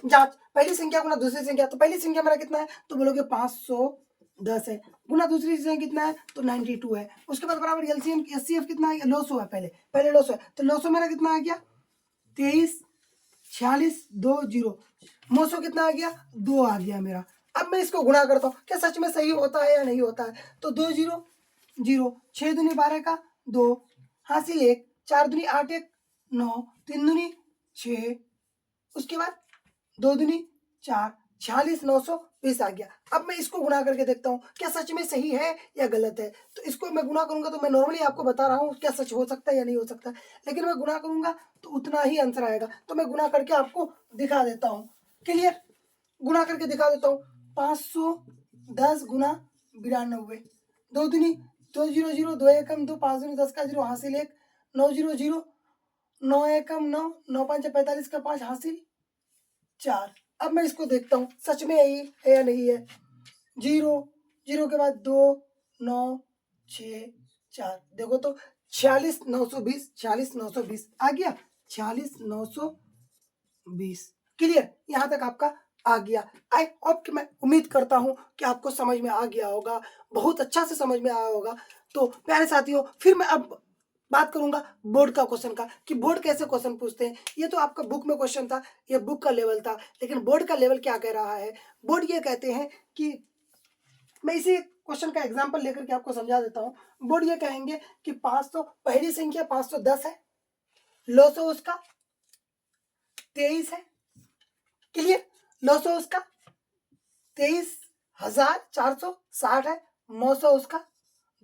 जांच, पहली संख्या गुना दूसरी संख्या, तो पहली संख्या मेरा कितना है, तो बोलोगे 510 है, गुना दूसरी संख्या कितना है, तो 92 है। उसके बाद बराबर एलसीएम एचसीएफ कितना है, लोसो है, पहले लोसो है, तो लोसो मेरा कितना आ गया 23 46 2 0, मोसो कितना आ गया 2 आ गया मेरा। अब मैं इसको गुणा करता हूँ, क्या सच में सही होता है या नहीं होता है, तो 2 0 0, 6 दूनी 12 का 2, हासिल 1, 4 दूनी 8 1 9, 3 दूनी 6, उसके बाद 2 दूनी 4, 46 920 आ गया। अब मैं इसको गुणा करके देखता हूँ क्या सच में सही है या गलत है। तो इसको मैं गुणा करूंगा, तो मैं नॉर्मली आपको बता रहा हूँ क्या सच हो सकता है या नहीं हो सकता, लेकिन मैं गुणा करूंगा तो उतना ही आंसर आएगा। तो मैं गुणा करके आपको दिखा देता हूँ। क्लियर, गुणा करके दिखा देता हूँ। 510 गुना 92, 2 दूनी 2 0 0, 2 एकम 2, 5 दूनी 10 का 0, हासिल 1, 9 0 0, 9 एकम 9, 9 5 45 का 5, हासिल 4। अब मैं इसको देखता हूँ सच में यही है या नहीं है। 0 0 के बाद 2 9 6 4, देखो तो 46 920, 46 920 आ गया, 46 920। क्लियर, यहाँ तक आपका आ गया। आई होप कि, मैं उम्मीद करता हूँ कि आपको समझ में आ गया होगा, बहुत अच्छा से समझ में आया होगा। तो प्यारे साथियों, फिर मैं अब बात करूंगा बोर्ड का क्वेश्चन का, कि बोर्ड कैसे क्वेश्चन पूछते हैं। ये तो आपका बुक में क्वेश्चन था, ये बुक का लेवल था, लेकिन बोर्ड का लेवल क्या कह रहा है। बोर्ड ये कहते हैं कि, मैं इसी क्वेश्चन का एग्जांपल लेकर के आपको समझा देता हूँ। बोर्ड ये कहेंगे कि 500, पहली संख्या 510 है, लोसो उसका 23 है। क्लियर, लोसो उसका 23,460 है, मोसो उसका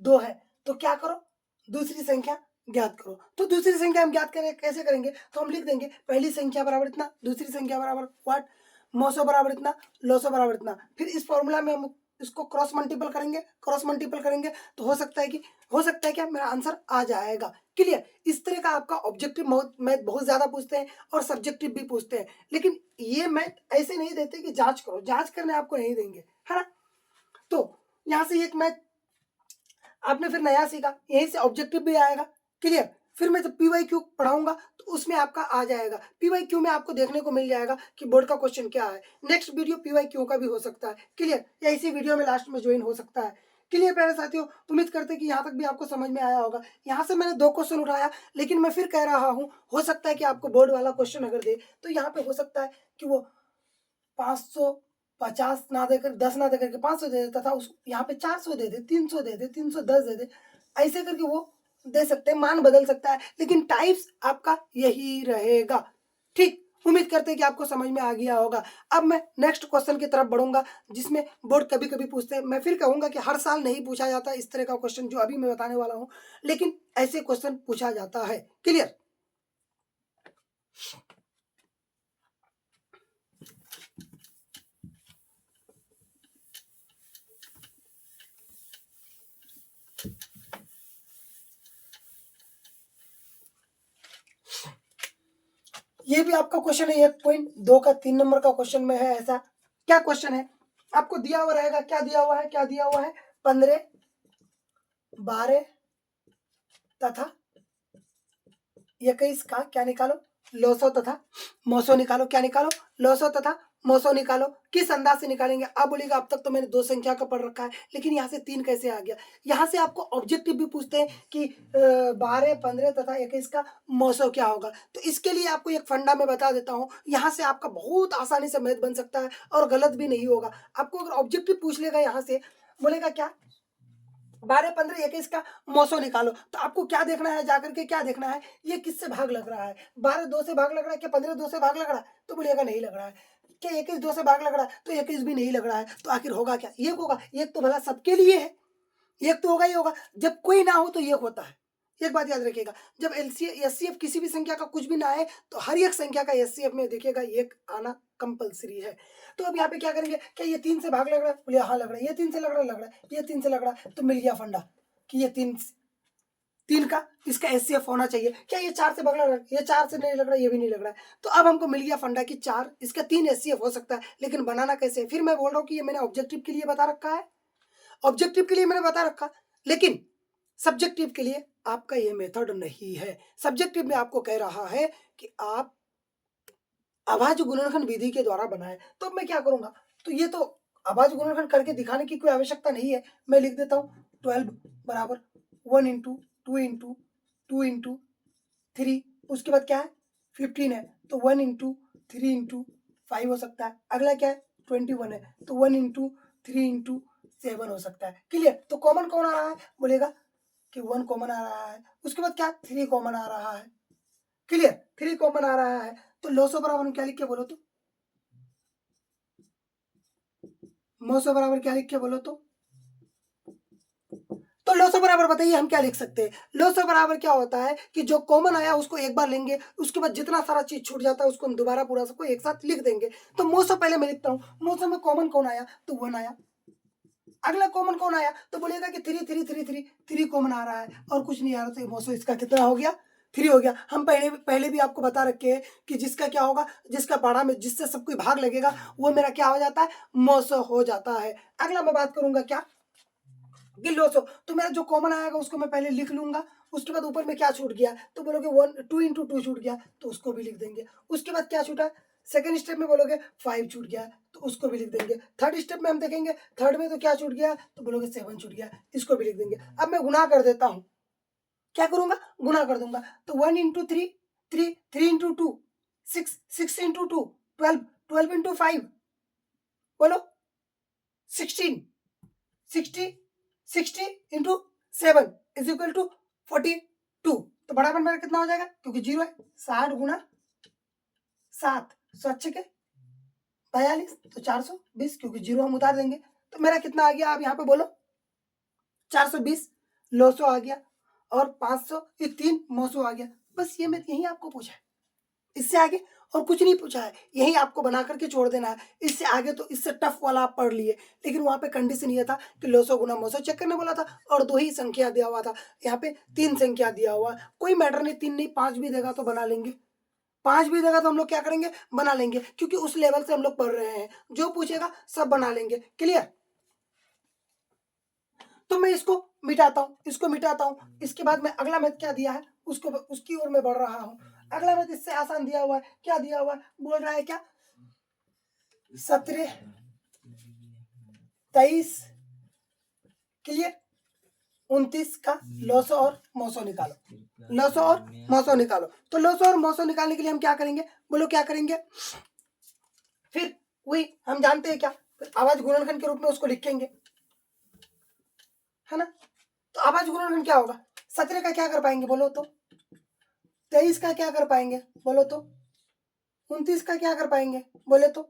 2 है। तो क्या करो, दूसरी संख्या ज्ञात करो। तो दूसरी संख्या हम ज्ञात करें, कैसे करेंगे, तो हम लिख देंगे पहली संख्या बराबर इतना, दूसरी संख्या बराबर व्हाट, मोसो बराबर इतना, लोसो बराबर इतना। फिर इस फॉर्मूला में हम इसको क्रॉस मल्टीपल करेंगे, तो हो सकता है क्या, मेरा आंसर आ जाएगा। क्लियर, इस तरह का आपका ऑब्जेक्टिव मैथ बहुत ज्यादा पूछते हैं और सब्जेक्टिव भी पूछते हैं, लेकिन ये मैथ ऐसे नहीं देते कि जांच करो, जांच करने आपको नहीं देंगे, है ना। तो यहाँ से एक मैथ आपने फिर नया सीखा, यहीं से ऑब्जेक्टिव भी आएगा। क्लियर, फिर मैं जब PYQ पढ़ाऊंगा तो उसमें आपका आ जाएगा, PYQ में आपको देखने को मिल जाएगा कि बोर्ड का क्वेश्चन क्या है। नेक्स्ट वीडियो PYQ का भी हो सकता है। क्लियर, या इसी वीडियो में लास्ट में ज्वाइन हो सकता है। क्लियर प्यारे साथियों, उम्मीद करते हैं कि यहाँ तक भी आपको समझ में आया होगा। यहाँ से मैंने 2 क्वेश्चन उठाया, लेकिन मैं फिर कह रहा हूँ, हो सकता है कि आपको बोर्ड वाला क्वेश्चन अगर दे तो यहाँ पे हो सकता है कि वो 550 ना देकर 10 ना देकर के 500 दे देता था, उस यहाँ पे 400 दे दे, 300 दे दे, 310 दे दे, ऐसे करके वो दे सकते हैं, मान बदल सकता है, लेकिन टाइप्स आपका यही रहेगा। ठीक, उम्मीद करते हैं कि आपको समझ में आ गया होगा। अब मैं नेक्स्ट क्वेश्चन की तरफ बढ़ूंगा, जिसमें बोर्ड कभी कभी पूछते हैं। मैं फिर कहूंगा कि हर साल नहीं पूछा जाता इस तरह का क्वेश्चन जो अभी मैं बताने वाला हूं, लेकिन ऐसे क्वेश्चन पूछा जाता है। क्लियर, ये भी आपका क्वेश्चन है 1.2 का 3 नंबर का क्वेश्चन में है। ऐसा क्या क्वेश्चन है, आपको दिया हुआ रहेगा, क्या दिया हुआ है 15 12 तथा 21 का क्या निकालो लॉसो तथा मोसो निकालो। क्या निकालो? लॉसो तथा मोसो निकालो। किस अंदाज से निकालेंगे? आप बोलिएगा अब तक तो मैंने 2 संख्या का पढ़ रखा है, लेकिन यहाँ से 3 कैसे आ गया? यहाँ से आपको ऑब्जेक्टिव भी पूछते हैं कि 12, 15 तथा 21 का मोसो क्या होगा? तो इसके लिए आपको एक फंडा मैं बता देता हूँ, यहाँ से आपका बहुत आसानी से मैथ बन सकता है और गलत भी नहीं होगा। आपको अगर ऑब्जेक्टिव पूछ लेगा यहाँ से, बोलेगा क्या 12, 15, 21 का मोसो निकालो, तो आपको क्या देखना है? जाकर के क्या देखना है? ये किससे भाग लग रहा है? 12 2 से भाग लग रहा है? क्या 15 2 से भाग लग रहा है? तो बोलिएगा नहीं लग रहा है। क्या 21 2 से भाग लग रहा है? तो 21 भी नहीं लग रहा है। तो आखिर होगा क्या? एक होगा। एक तो भला सबके लिए है, एक तो होगा ही होगा। जब कोई ना हो तो एक होता है। एक बात याद रखिएगा, जब एचसीएफ किसी भी संख्या का कुछ भी ना आए, तो हर एक संख्या का एचसीएफ में देखिएगा एक आना कंपलसरी है। तो अब यहाँ पे क्या करेंगे? क्या ये 3 से भाग लग रहा है? बोलिए हाँ लग रहा है। ये 3 से लग रहा है? लग रहा है। ये 3 से लग रहा है, तो मिल गया फंडा कि ये 3 का इसका एचसीएफ होना चाहिए। क्या ये 4 से भाग लग रहा है? ये 4 से नहीं लग रहा है, ये भी नहीं लग रहा है। तो अब हमको मिल गया फंडा कि 4 इसका 3 एचसीएफ हो सकता है, लेकिन बनाना कैसे है? फिर मैं बोल रहा हूँ कि ये मैंने ऑब्जेक्टिव के लिए बता रखा है, ऑब्जेक्टिव के लिए मैंने बता रखा, लेकिन सब्जेक्टिव के लिए आपका ये मेथड नहीं है। सब्जेक्टिव में आपको कह रहा है कि आप अभाज्य गुणनखंड विधि के द्वारा बनाए। तो अब मैं क्या करूंगा? तो ये तो अभाज्य गुणनखंड करके दिखाने की कोई आवश्यकता नहीं है। मैं लिख देता हूँ 12 बराबर 1 इंटू 2 इंटू 2 इंटू 3, उसके बाद क्या है 15 है, तो 1 इंटू 3 इंटू 5 हो सकता है। अगला क्या है 21 है, तो 1 इंटू 3 इंटू 7 हो सकता है। क्लियर? तो कॉमन कौन आ रहा है? बोलेगा कि 1 कॉमन आ रहा है। उसके बाद क्या 3 कॉमन आ रहा है। क्लियर? 3 कॉमन आ रहा है, तो लॉसो बराबर हम क्या लिख के बोलो तो, मोसो बराबर क्या लिख के बोलो तो लॉसो बराबर बताइए हम क्या लिख सकते हैं? लॉसो बराबर क्या होता है कि जो कॉमन आया उसको एक बार लेंगे, उसके बाद जितना सारा चीज छूट जाता है उसको हम दोबारा पूरा सबको एक साथ लिख देंगे। तो मोसो पहले मैं लिखता हूँ। मोसो में कॉमन कौन आया? तो 1 आया। अगला कॉमन कौन आया? तो बोलेगा कि 3 3 3 3 3 कॉमन आ रहा है और कुछ नहीं आ रहा, तो मोसो इसका कितना हो गया? 3 हो गया। हम पहले पहले भी आपको बता रखे हैं कि जिसका क्या होगा, जिसका पाड़ा में जिससे सब कोई भाग लगेगा वो मेरा क्या हो जाता है? मोसो हो जाता है। अगला मैं बात करूंगा क्या कि लोसो, तो मेरा जो कॉमन आएगा उसको मैं पहले लिख लूंगा। उसके बाद ऊपर में क्या छूट गया? तो बोलोगे 1 2 इंटू 2 छूट गया, तो उसको भी लिख देंगे। उसके बाद क्या छूटा? सेकंड स्टेप में बोलोगे 5 छूट गया, तो उसको भी लिख देंगे। थर्ड स्टेप में हम देखेंगे, थर्ड में तो क्या छूट गया? तो बोलोगे 7 छूट गया, इसको भी लिख देंगे। अब मैं गुना कर देता हूँ। क्या करूंगा? गुना कर दूंगा। तो 1 इंटू 3 3, 3 इंटू 2 6, 6 इंटू 2 12, 12 इंटू 5 बोलो 16, 60, 60 इंटू 7 इज इक्वल टू 42। तो बराबर मेरा कितना हो जाएगा? क्योंकि 0 है, 60 गुना 7 100 के 42, तो 420, क्योंकि 0 हम उतार देंगे। तो मेरा कितना आ गया? आप यहाँ पे बोलो 420 लोसो आ गया और 500 ये 3 मोसो आ गया। बस ये मैं यही आपको पूछा है, इससे आगे और कुछ नहीं पूछा है। यही आपको बना करके छोड़ देना है। इससे आगे तो इससे टफ वाला आप पढ़ लिए, लेकिन वहां पे कंडीशन ये था कि लोसो गुना मोसो चेक करने बोला था और 2 ही संख्या दिया हुआ था। यहाँ पे 3 संख्या दिया हुआ है। कोई मैटर नहीं, 3 नहीं 5 भी देगा तो बना लेंगे, 5 भी देगा तो हम लोग क्या करेंगे? बना लेंगे, क्योंकि उस लेवल से हम लोग पढ़ रहे हैं। जो पूछेगा सब बना लेंगे। क्लियर? तो मैं इसको मिटाता हूँ, इसको मिटाता हूँ। इसके बाद में अगला मैथ क्या दिया है उसको, उसकी ओर मैं बढ़ रहा हूँ। अगला मैथ इससे आसान दिया हुआ है। क्या दिया हुआ है? बोल रहा है क्या 17 23, क्लियर, 29 का लॉसो और मोसो निकालो। लॉसो और मोसो निकालो। तो लॉसो और मोसो निकालने के लिए हम क्या करेंगे? बोलो क्या करेंगे? फिर वही हम जानते हैं क्या, फिर आवाज गुणनखंड के रूप में उसको लिखेंगे, है ना। तो आवाज गुणनखंड क्या होगा? 17 का क्या कर पाएंगे बोलो तो, 23 का क्या कर पाएंगे बोलो तो, 29 का क्या कर पाएंगे बोले तो,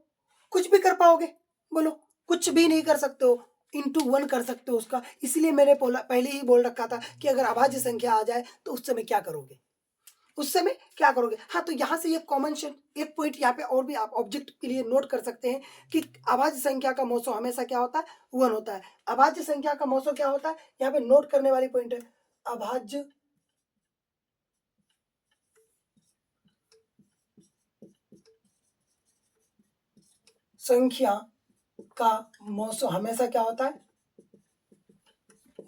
कुछ भी कर पाओगे बोलो? कुछ भी नहीं कर सकते हो। इंटू 1 कर सकते हो उसका। इसलिए मैंने पहले ही बोल रखा था कि अगर अभाज्य संख्या आ जाए तो उस समय क्या करोगे, उस समय क्या करोगे। हाँ, तो यहाँ से एक कॉमन एक पॉइंट यहाँ पे और भी आप ऑब्जेक्ट के लिए नोट कर सकते हैं कि अभाज्य संख्या का मोसो हमेशा क्या होता है? 1 होता है। अभाज्य संख्या का मोसो क्या होता है? यहाँ पे नोट करने वाली पॉइंट है, अभाज्य संख्या का मोसो हमेशा क्या होता है?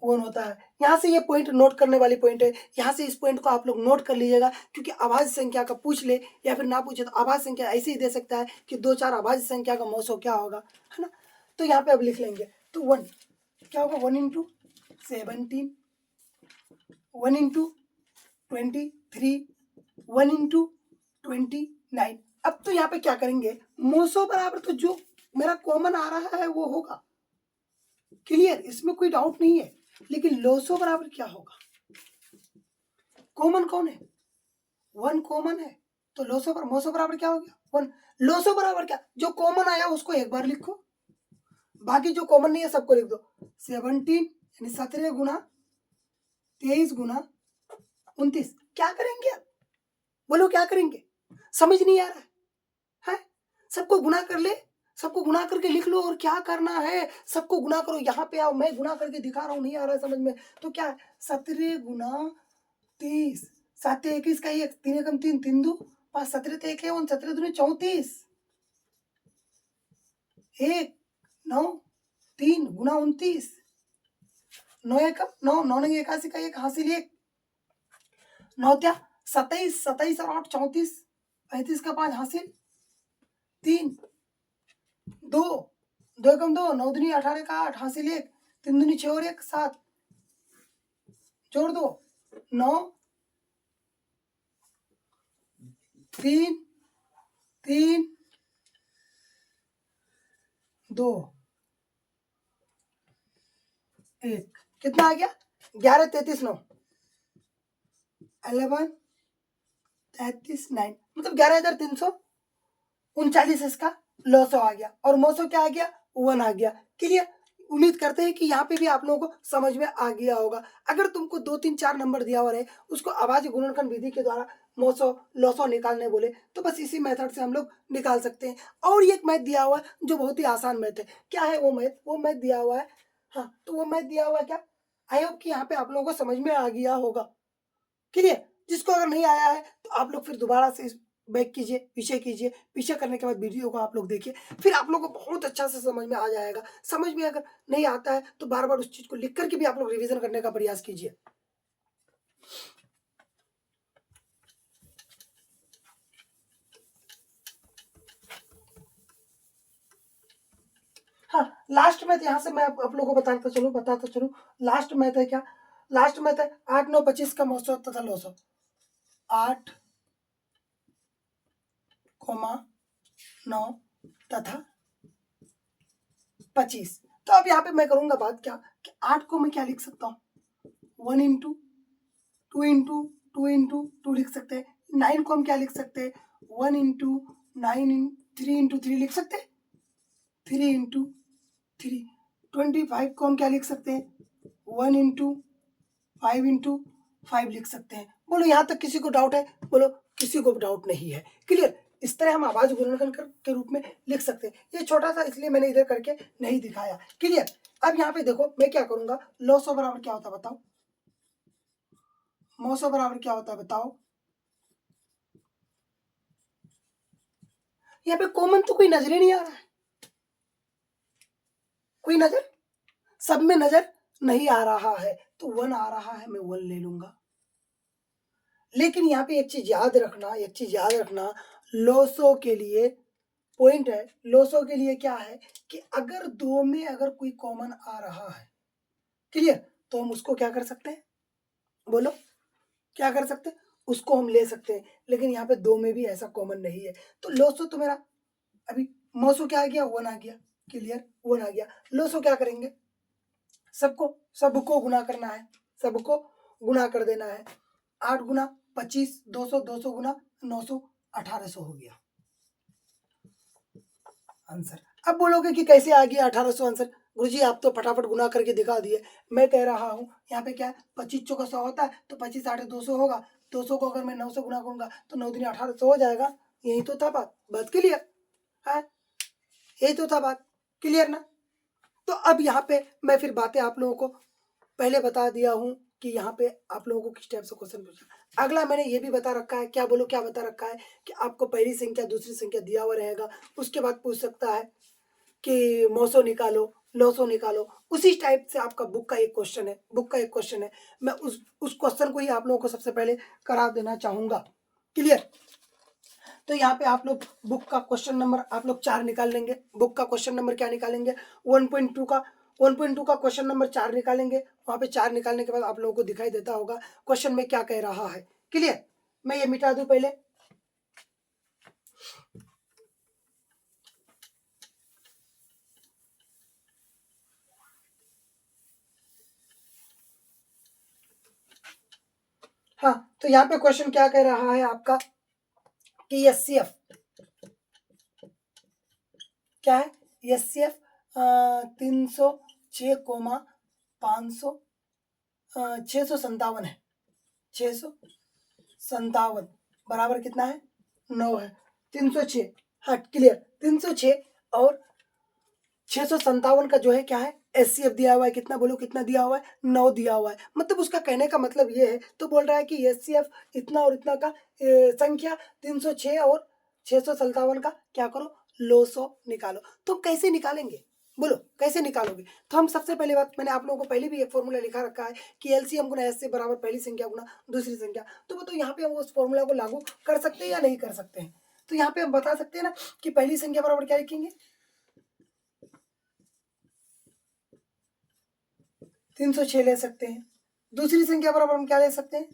1 होता है। यहाँ से ये पॉइंट नोट करने वाली पॉइंट है, यहाँ से इस पॉइंट को आप लोग नोट कर लीजिएगा, क्योंकि अभाज्य संख्या का पूछ ले या फिर ना पूछे तो अभाज्य संख्या ऐसे ही दे सकता है कि 2-4 अभाज्य संख्या का मौसो क्या होगा, है ना। तो यहाँ पे अब लिख लेंगे, तो 1 क्या होगा, 1 इंटू 17, 1 इंटू 23, 1 इंटू 29। अब तो यहाँ पे क्या करेंगे, मौसो बराबर तो जो मेरा कॉमन आ रहा है वो होगा, क्लियर, इसमें कोई डाउट नहीं है। लेकिन लोसो बराबर क्या होगा, कॉमन कौन है, 1 कॉमन है, तो मौसो बराबर क्या हो गया 1। लोसो बराबर क्या, जो कॉमन आया उसको एक बार लिखो, बाकी जो कॉमन नहीं है सबको लिख दो। 17 यानी 17 गुना 23 गुना 29, क्या करेंगे अब, बोलो क्या करेंगे, समझ नहीं आ रहा है? सबको गुना कर ले, सबको गुना करके लिख लो, और क्या करना है, सबको गुना करो, यहाँ पे आओ, मैं गुना करके दिखा रहा हूँ, नहीं आ रहा है समझ में, तो क्या 17 गुना 30, 7 21 का 1, 3 एकम 3, 3 2 5, 17 ते 1 है 17 दूनी 34, 1 9 3 गुना 29, 9 एकम 9, 9 नहीं 81 का 1 हासिल 1, 9 त्या 27, 27 और 8 34, 35 का 5 हासिल 3, 2 2 एकम 2, 9 दूनी 18 का 8 हासिल 1, 3 दूनी 6 और 1 7, जोड़ दो 9 3 3 2 1, कितना आ गया 11 33 9, 11 33 9, मतलब 11,339 इसका लॉसो आ गया, और मौसो क्या आ गया 1 आ गया, क्लियर। उम्मीद करते हैं कि यहाँ पे भी आप लोगों को समझ में आ गया होगा। अगर तुमको 2 3 4 नंबर दिया हुआ है, उसको अभाज्य गुणनखंड विधि के द्वारा मौसो लॉसो निकालने बोले तो बस इसी मेथड से हम लोग निकाल सकते हैं। और एक मैथ दिया हुआ है जो बहुत ही आसान मैथ है, क्या है वो मैथ दिया हुआ है, हाँ तो वो मैथ दिया हुआ है क्या, आई होप कि यहाँ पे आप लोगों को समझ में आ गया होगा, क्लियर। जिसको अगर नहीं आया है तो आप लोग फिर दोबारा से बैक कीजिए, पीछे करने के बाद वीडियो को आप लोग देखिए, फिर आप लोग को बहुत अच्छा से समझ में आ जाएगा। समझ में अगर नहीं आता है तो बार बार उस चीज को लिख करके भी आप लोग रिवीजन करने का प्रयास कीजिए। हाँ, लास्ट मैथ यहाँ से मैं आप लोगों को बताता चलूँ, लास्ट मैथ है क्या, लास्ट मैथ है 8 9 25 का मौसो तथा लौसो, 8 9 तथा 25। तो अब यहाँ पे मैं करूंगा बात क्या कि 8 को मैं क्या लिख सकता हूँ, 1 इंटू 2 इंटू 2 इंटू 2 लिख सकते हैं। 9 को हम क्या लिख सकते हैं, 1 इंटू 9 3 इंटू 3 लिख सकते हैं, 3 इंटू 3। 25 को हम क्या लिख सकते हैं, 1 इंटू 5 लिख सकते हैं। बोलो यहाँ तक किसी को डाउट है, बोलो किसी को डाउट नहीं है, क्लियर। इस तरह हम अभाज्य गुणनखंड के रूप में लिख सकते हैं। ये छोटा सा इसलिए मैंने इधर करके नहीं दिखाया, क्लियर। अब यहाँ पे देखो मैं क्या करूंगा, लॉसो बराबर क्या होता है बताओ, मौसो बराबर क्या होता है बताओ। यहाँ पे कॉमन तो कोई नजर ही नहीं आ रहा है, कोई नजर, सब में नजर नहीं आ रहा है, तो 1 आ रहा है, मैं 1 ले लूंगा। लेकिन यहाँ पे एक चीज याद रखना, लोसो के लिए पॉइंट है, लोसो के लिए क्या है कि अगर दो में अगर कोई कॉमन आ रहा है, क्लियर, तो हम उसको क्या कर सकते हैं, बोलो क्या कर सकते हैं, उसको हम ले सकते हैं। लेकिन यहाँ पे दो में भी ऐसा कॉमन नहीं है, तो लोसो तो मेरा अभी मौसो क्या आ गया 1 आ गया, क्लियर 1 आ गया। लोसो क्या करेंगे, सबको गुना करना है, सबको गुना कर देना है। 8 गुना 25 200, 200 गुना 900, 1800 हो गया आंसर। अब बोलोगे कि कैसे आ गया 1800 आंसर, गुरुजी आप तो फटाफट गुना करके दिखा दिए। मैं कह रहा हूँ यहाँ पे क्या है, 25 चौका 100 होता है, तो 25 8 200 होगा, 200 को अगर मैं 9 से गुना करूंगा तो 9 दूनी 1800 हो जाएगा। यही तो था बात क्लियर है, यही तो था बात क्लियर ना। तो अब यहाँ पे मैं फिर बातें आप लोगों को पहले बता दिया हूँ कि यहाँ पे आप लोगों को किस टाइप से क्वेश्चन पूछा। अगला मैंने ये भी बता रखा है, क्या बोलो क्या बता रखा है कि आपको पहली संख्या दूसरी संख्या दिया हुआ रहेगा, उसके बाद पूछ सकता है कि मौसो निकालो, लॉसो निकालो। उसी टाइप से आपका बुक का एक क्वेश्चन है, बुक का एक क्वेश्चन है। मैं उस क्वेश्चन को ही आप लोगों को सबसे पहले करा देना चाहूंगा। क्लियर? तो यहाँ पे आप लोग बुक का क्वेश्चन नंबर आप लोग 4 निकाल लेंगे। बुक का क्वेश्चन नंबर क्या निकालेंगे? 1.2 का क्वेश्चन नंबर 4 निकालेंगे। वहाँ पे 4 निकालने के बाद आप लोगों को दिखाई देता होगा क्वेश्चन में क्या कह रहा है। क्लियर? मैं ये मिटा दूं पहले। हाँ, तो यहाँ पे क्वेश्चन क्या कह रहा है आपका कि एचसीएफ क्या है? एचसीएफ 306,500 657 है। 657 बराबर कितना है? 9 है। 306, हाँ क्लियर। 306 और 657 का जो है क्या है? एचसीएफ दिया हुआ है। कितना बोलो, कितना दिया हुआ है? 9 दिया हुआ है। मतलब उसका कहने का मतलब ये है, तो बोल रहा है कि एचसीएफ इतना और इतना का संख्या 306 और 657 का क्या करो? लोसो निकालो। तो कैसे निकालेंगे? बोलो कैसे निकालोगे? तो हम सबसे पहले बात, मैंने आप लोगों को पहले भी एक फॉर्मूला लिखा रखा है कि एलसीएम गुना एस से बराबर पहली संख्या गुना दूसरी संख्या। तो यहाँ पे हम उस फॉर्मूला को लागू कर सकते हैं या नहीं कर सकते हैं? तो यहाँ पे हम बता सकते हैं ना कि पहली संख्या बराबर क्या लिखेंगे? 306 ले सकते हैं। दूसरी संख्या बराबर हम क्या ले सकते हैं?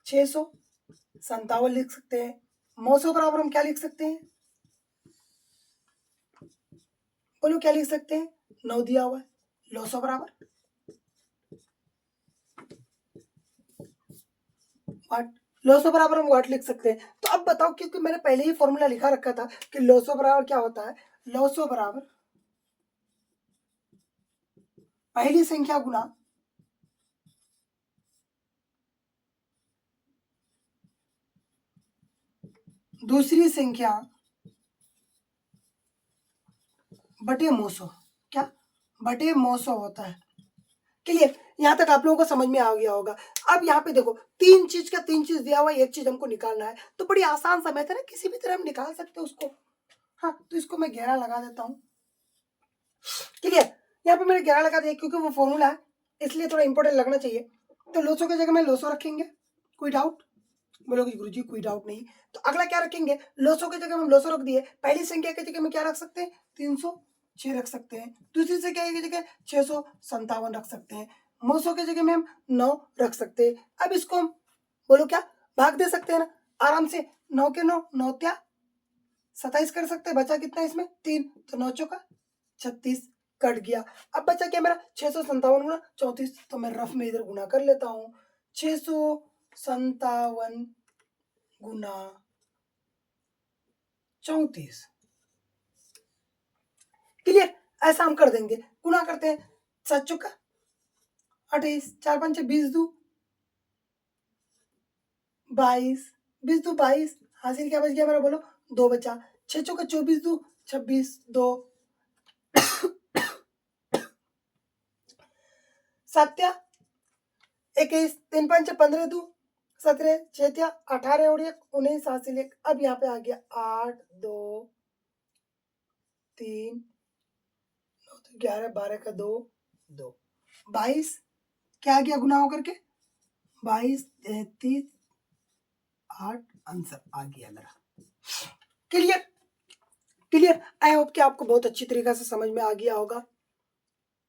657 लिख सकते हैं। 900 बराबर हम क्या लिख सकते हैं? बोलो क्या लिख सकते हैं? 9 दिया हुआ है। 900 बराबर वाट। 900 बराबर हम वाट लिख सकते हैं। तो अब बताओ, क्योंकि मैंने पहले ही फॉर्मूला लिखा रखा था कि 900 बराबर क्या होता है? 900 बराबर पहली संख्या गुना दूसरी संख्या बटे 900। क्या? बटे 900 होता है। क्लियर? यहाँ तक आप लोगों को समझ में आ गया होगा। अब यहाँ पे देखो, तीन चीज दिया हुआ है, एक चीज हमको निकालना है। तो बड़ी आसान सा मेथड है, किसी भी तरह हम निकाल सकते हैं उसको। हाँ, तो इसको मैं 11 लगा देता हूँ। क्लियर? यहाँ पे मैंने 11 लगा दिया क्योंकि वो फॉर्मूला है, इसलिए थोड़ा इंपॉर्टेंट लगना चाहिए। तो लोसो की जगह में लोसो रखेंगे। कोई डाउट? बोलोगे गुरुजी कोई डाउट नहीं। तो अगला क्या रखेंगे? लोसो की जगह में हम लोसो रख दिए। पहली संख्या की जगह में क्या रख सकते हैं? 306 रख सकते हैं। दूसरी संख्या की जगह 657 रख सकते हैं। 900 की जगह में हम 9 रख सकते हैं। अब इसको हम बोलो क्या भाग दे सकते हैं ना आराम से। 9 के 9, 9 क्या 27 कर सकते हैं। बचा कितना इसमें? 3। तो 9 चौका 36 कट गया। अब बचा क्या मेरा? 657 गुना 34। तो मैं रफ में इधर गुना कर लेता हूँ। 657 गुना 34। क्लियर? ऐसा हम कर देंगे। गुना करते हैं। 7 चौका 28, 4 5 20 दो 22, 20 दो 22। हासिल क्या बच गया मेरा? बोलो 2 बचा। 6 चौका 24 दो 26, 2 सत्या 21, 3 5 15 दो 17, 6 18 और 1 19 हासिल 1। अब यहाँ पे आ गया 8 2 3 11 12 का 2 2 22। क्या आ गया गुना होकर के? 22 33 8 आंसर आ गया मेरा। क्लियर? क्लियर? आई होप कि आपको बहुत अच्छी तरीके से समझ में आ गया होगा।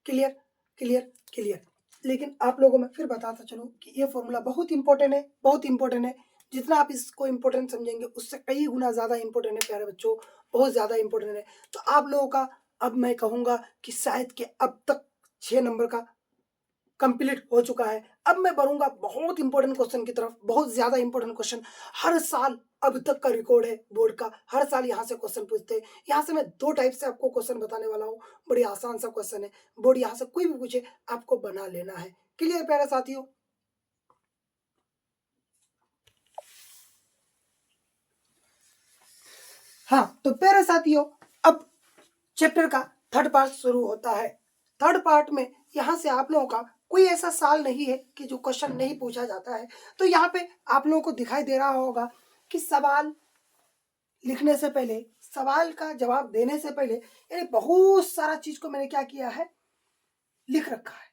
क्लियर? क्लियर? क्लियर? लेकिन आप लोगों में फिर बताता चलूं कि ये फॉर्मूला बहुत इंपॉर्टेंट है, बहुत इंपॉर्टेंट है। जितना आप इसको इंपॉर्टेंट समझेंगे उससे कई गुना ज़्यादा इंपॉर्टेंट है प्यारे बच्चों, बहुत ज़्यादा इंपॉर्टेंट है। तो आप लोगों का अब मैं कहूँगा कि शायद कि अब तक 6 नंबर का कंप्लीट हो चुका है। अब मैं बढ़ूंगा बहुत इंपॉर्टेंट क्वेश्चन की तरफ, बहुत ज्यादा इंपॉर्टेंट क्वेश्चन। हर साल अब तक का रिकॉर्ड है बोर्ड का, हर साल यहाँ से क्वेश्चन पूछते हैं। यहाँ से मैं 2 टाइप से आपको क्वेश्चन बताने वाला हूँ। बड़ी आसान सा क्वेश्चन है, बोर्ड यहाँ से कोई भी पूछे आपको बना लेना है। क्लियर प्यारे साथियों? हाँ, तो प्यारे साथियों अब चैप्टर का थर्ड पार्ट शुरू होता है। थर्ड पार्ट में यहाँ से आप लोगों का कोई ऐसा साल नहीं है कि जो क्वेश्चन नहीं पूछा जाता है। तो यहाँ पे आप लोगों को दिखाई दे रहा होगा कि सवाल लिखने से पहले सवाल का जवाब देने से पहले यानी बहुत सारा चीज को मैंने क्या किया है, लिख रखा है।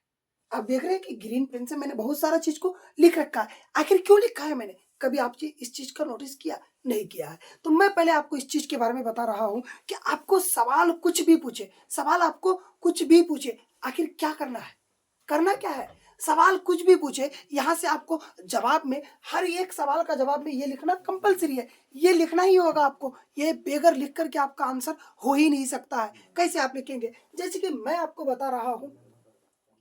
आप देख रहे हैं कि ग्रीन पेन से मैंने बहुत सारा चीज को लिख रखा है। आखिर क्यों लिखा है मैंने, कभी आप इस चीज का नोटिस किया नहीं किया है? तो मैं पहले आपको इस चीज के बारे में बता रहा हूं कि आपको सवाल कुछ भी पूछे, सवाल आपको कुछ भी पूछे, आखिर क्या करना है, करना क्या है? सवाल कुछ भी पूछे, यहाँ से आपको जवाब में हर एक सवाल का जवाब में ये लिखना कंपलसरी है, ये लिखना ही होगा आपको। ये बेगर लिख करके आपका आंसर हो ही नहीं सकता है। कैसे आप लिखेंगे? जैसे कि मैं आपको बता रहा हूं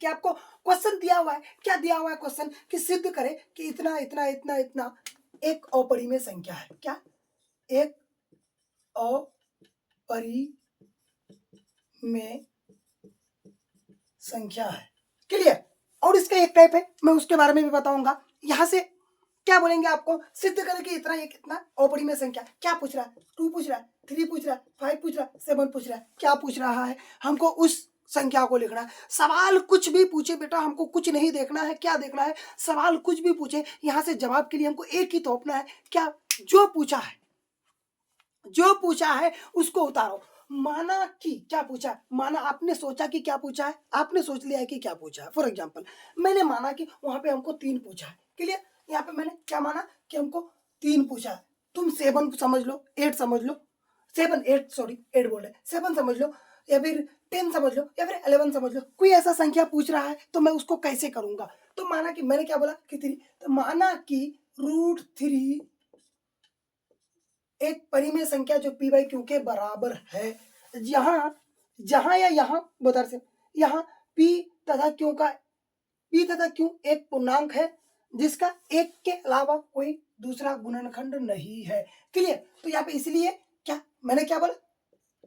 कि आपको क्वेश्चन दिया हुआ है, क्या दिया हुआ है क्वेश्चन, कि सिद्ध करे कि इतना इतना इतना इतना एक अपरिमेय संख्या है। क्या? एक अपरिमेय संख्या है। क्लियर? और इसका एक टाइप है, मैं उसके बारे में भी बताऊंगा। यहां से क्या बोलेंगे आपको, सिद्ध करे कि इतना एक इतना अपरिमेय संख्या। क्या पूछ रहा है? 2 पूछ रहा है, 3 पूछ रहा है, 5 पूछ रहा है, 7 पूछ रहा है। क्या पूछ रहा है? हमको उस संख्या को लिखना है। सवाल कुछ भी पूछे बेटा, हमको कुछ नहीं देखना है। क्या देखना है? सवाल कुछ भी पूछे, यहां से जवाब के लिए हमको एक ही थोपना है। क्या? जो पूछा है, जो पूछा है उसको उतारो। माना कि क्या पूछा है, माना आपने सोचा कि क्या पूछा है, आपने सोच लिया है कि क्या पूछा है। फॉर एग्जाम्पल मैंने माना कि वहां पे हमको 3 पूछा है। क्लियर? यहाँ पे मैंने क्या माना कि हमको 3 पूछा है। तुम 7 समझ लो, 8 समझ लो, 7 8 सॉरी 8 बोल रहे, 7 समझ लो, या फिर 10 समझ लो, या फिर 11 समझ लो। कोई ऐसा संख्या पूछ रहा है तो मैं उसको कैसे करूंगा? तो माना कि मैंने क्या बोला कि 3, तो माना कि √3 एक परिमेय संख्या जो p बाई क्यू के बराबर है। यहाँ जहां या यहाँ बोधर से यहाँ p तथा q का एक पूर्णांक है जिसका एक के अलावा कोई दूसरा गुणनखंड नहीं है। क्लियर? तो यहाँ पे इसलिए क्या मैंने क्या बोला,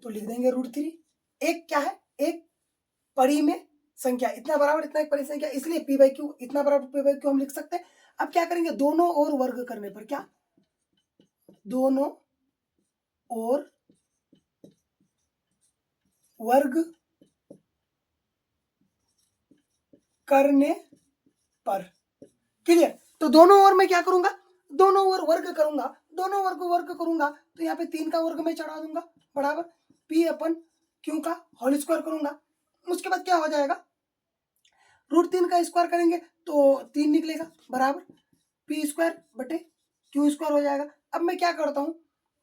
तो लिख देंगे √3। एक क्या है? एक परिमेय संख्या, इतना बराबर इतना एक परिमेय संख्या, इसलिए p बाई क्यू इतना बराबर p बाई क्यू हम लिख सकते हैं। अब क्या करेंगे, दोनों ओर वर्ग करने पर, क्या दोनों और वर्ग करने पर। क्लियर? तो दोनों ओर मैं क्या करूंगा, दोनों ओर वर्ग करूंगा, दोनों वर्ग करूंगा, तो यहाँ पे 3 का वर्ग मैं चढ़ा दूंगा बराबर p अपन क्यू का होल स्क्वायर करूंगा। उसके बाद क्या हो जाएगा, √3 का स्क्वायर करेंगे तो 3 निकलेगा बराबर p स्क्वायर बटे क्यू स्क्वायर हो जाएगा। अब मैं क्या करता हूँ,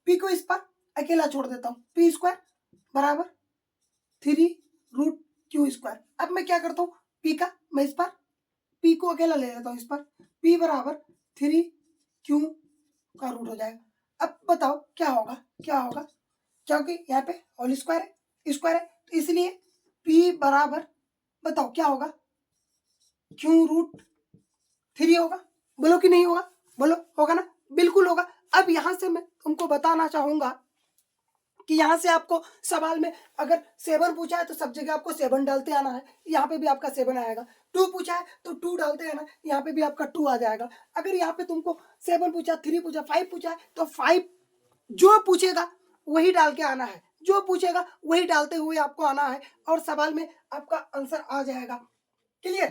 p को इस पर अकेला छोड़ देता हूँ, p स्क्वायर बराबर 3 √क्यू स्क्वायर। अब मैं क्या करता हूँ, p का मैं इस पर p को अकेला ले लेता हूँ, इस पर p बराबर 3q का रूट हो जाएगा। अब बताओ क्या होगा, क्या होगा, क्योंकि यहाँ पे होल स्क्वायर है, स्क्वायर है, तो इसलिए p बराबर बताओ क्या होगा, q√3 होगा। बोलो कि नहीं होगा, बोलो होगा ना, बिल्कुल होगा। अब यहां से मैं तुमको बताना चाहूंगा कि यहाँ से आपको सवाल में अगर 7 पूछा है तो सब जगह आपको 7 डालते आना है, यहाँ पे भी आपका 7 आएगा। 2 पूछा है तो 2 डालते आना, यहाँ पे भी आपका 2 आ जाएगा। अगर यहाँ पे तुमको 7 पूछा, 3 पूछा, 5 पूछा है तो 5 जो पूछेगा वही डाल के आना है, जो पूछेगा वही डालते हुए आपको आना है और सवाल में आपका आंसर आ जाएगा। क्लियर?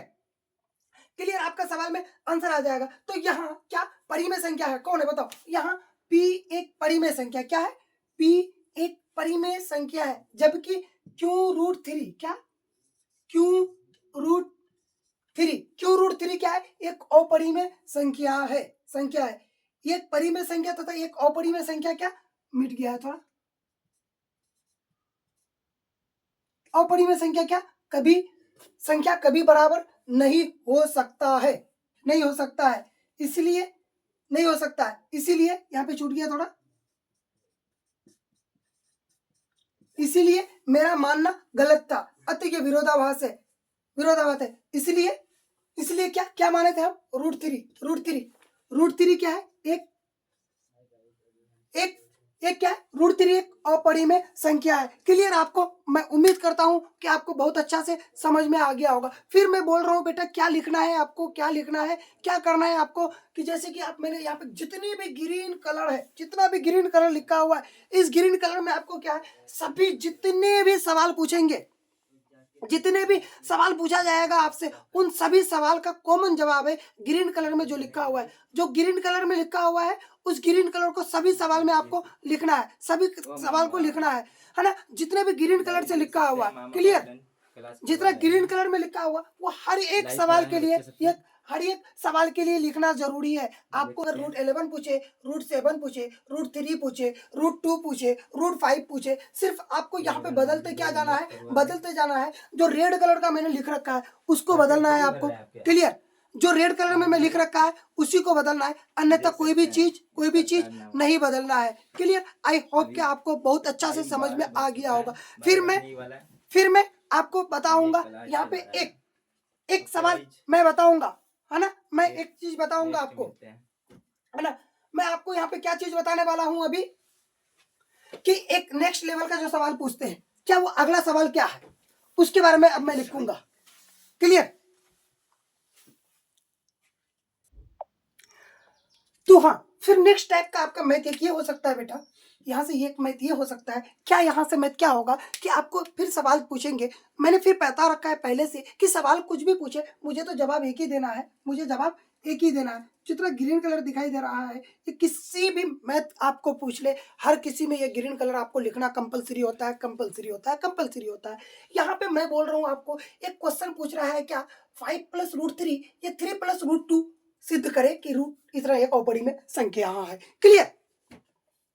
क्लियर? आपका सवाल में आंसर आ जाएगा। तो यहाँ क्या परिमेय संख्या है, कौन है बताओ? यहाँ p एक परिमेय संख्या, क्या है, p एक परिमेय संख्या है, जबकि q√3 क्या, q√3 क्या है, एक अपरिमेय संख्या है, संख्या है। एक परिमेय संख्या तथा एक अपरिमेय संख्या क्या मिट गया है थोड़ा, अपरिमेय संख्या क्या कभी संख्या कभी बराबर नहीं हो सकता है, नहीं हो सकता है, इसलिए नहीं हो सकता है, इसीलिए यहाँ पे छूट गया थोड़ा, इसीलिए मेरा मानना गलत था। अतः ये विरोधाभास है, विरोधाभास है। इसलिए इसलिए क्या क्या माने थे हम, √3 क्या है, एक एक एक क्या है, √3 एक अपरिमेय संख्या है। क्लियर? आपको मैं उम्मीद करता हूं कि आपको बहुत अच्छा से समझ में आ गया होगा। फिर मैं बोल रहा हूं बेटा क्या लिखना है आपको, क्या लिखना है, क्या करना है आपको, कि जैसे कि आप मैंने यहाँ पे जितनी भी ग्रीन कलर है, जितना भी ग्रीन कलर लिखा हुआ है, इस ग्रीन कलर में आपको क्या है, सभी जितने भी सवाल पूछेंगे, जितने भी सवाल पूछा जाएगा आपसे उन सभी सवाल का कॉमन जवाब है ग्रीन कलर में जो लिखा हुआ है। जो ग्रीन कलर में लिखा हुआ है उस ग्रीन कलर को सभी सवाल में आपको लिखना है, सभी सवाल को लिखना है ना। जितने भी ग्रीन कलर से लिखा हुआ है, क्लियर, जितना ग्रीन कलर में लिखा हुआ वो हर एक सवाल के लिए, ये हर एक सवाल के लिए लिखना जरूरी है। आपको अगर रूट 11 पूछे, रूट 7 पूछे, रूट 3 पूछे, रूट 2 पूछे, रूट 5 पूछे, सिर्फ आपको यहाँ पे बदलते क्या जाना है, बदलते जाना है। जो रेड कलर का मैंने लिख रखा है उसको बदलना है आपको, क्लियर। जो रेड कलर में मैं लिख रखा है उसी को बदलना है, अन्यथा कोई भी चीज नहीं बदलना है, क्लियर। आई होप कि आपको बहुत अच्छा से समझ में आ गया होगा। फिर मैं आपको बताऊंगा यहाँ पे एक एक सवाल मैं बताऊंगा, है ना। मैं एक चीज बताऊंगा आपको, है ना। मैं आपको यहाँ पे क्या चीज बताने वाला हूं अभी, कि एक नेक्स्ट लेवल का जो सवाल पूछते हैं, क्या वो अगला सवाल क्या है उसके बारे में अब मैं लिखूंगा, क्लियर। तो हाँ, फिर नेक्स्ट टाइप का आपका मैथ एक ये हो सकता है बेटा, यहाँ से एक मैथ ये हो सकता है, क्या यहाँ से मैथ क्या होगा कि आपको फिर सवाल पूछेंगे। मैंने फिर बता रखा है पहले से कि सवाल कुछ भी पूछे मुझे तो जवाब एक ही देना है, मुझे जवाब एक ही देना है। जितना ग्रीन कलर दिखाई दे रहा है ये किसी भी मैथ आपको पूछ ले, हर किसी में ये ग्रीन कलर आपको लिखना कंपलसरी होता है, कंपलसरी होता है, कंपलसरी होता है। यहाँ पे मैं बोल रहा हूँ आपको, एक क्वेश्चन पूछ रहा है क्या 5 + √3 ये 3 + √2 सिद्ध करे कि रूट इतना एक और बड़ी में संख्या है, क्लियर।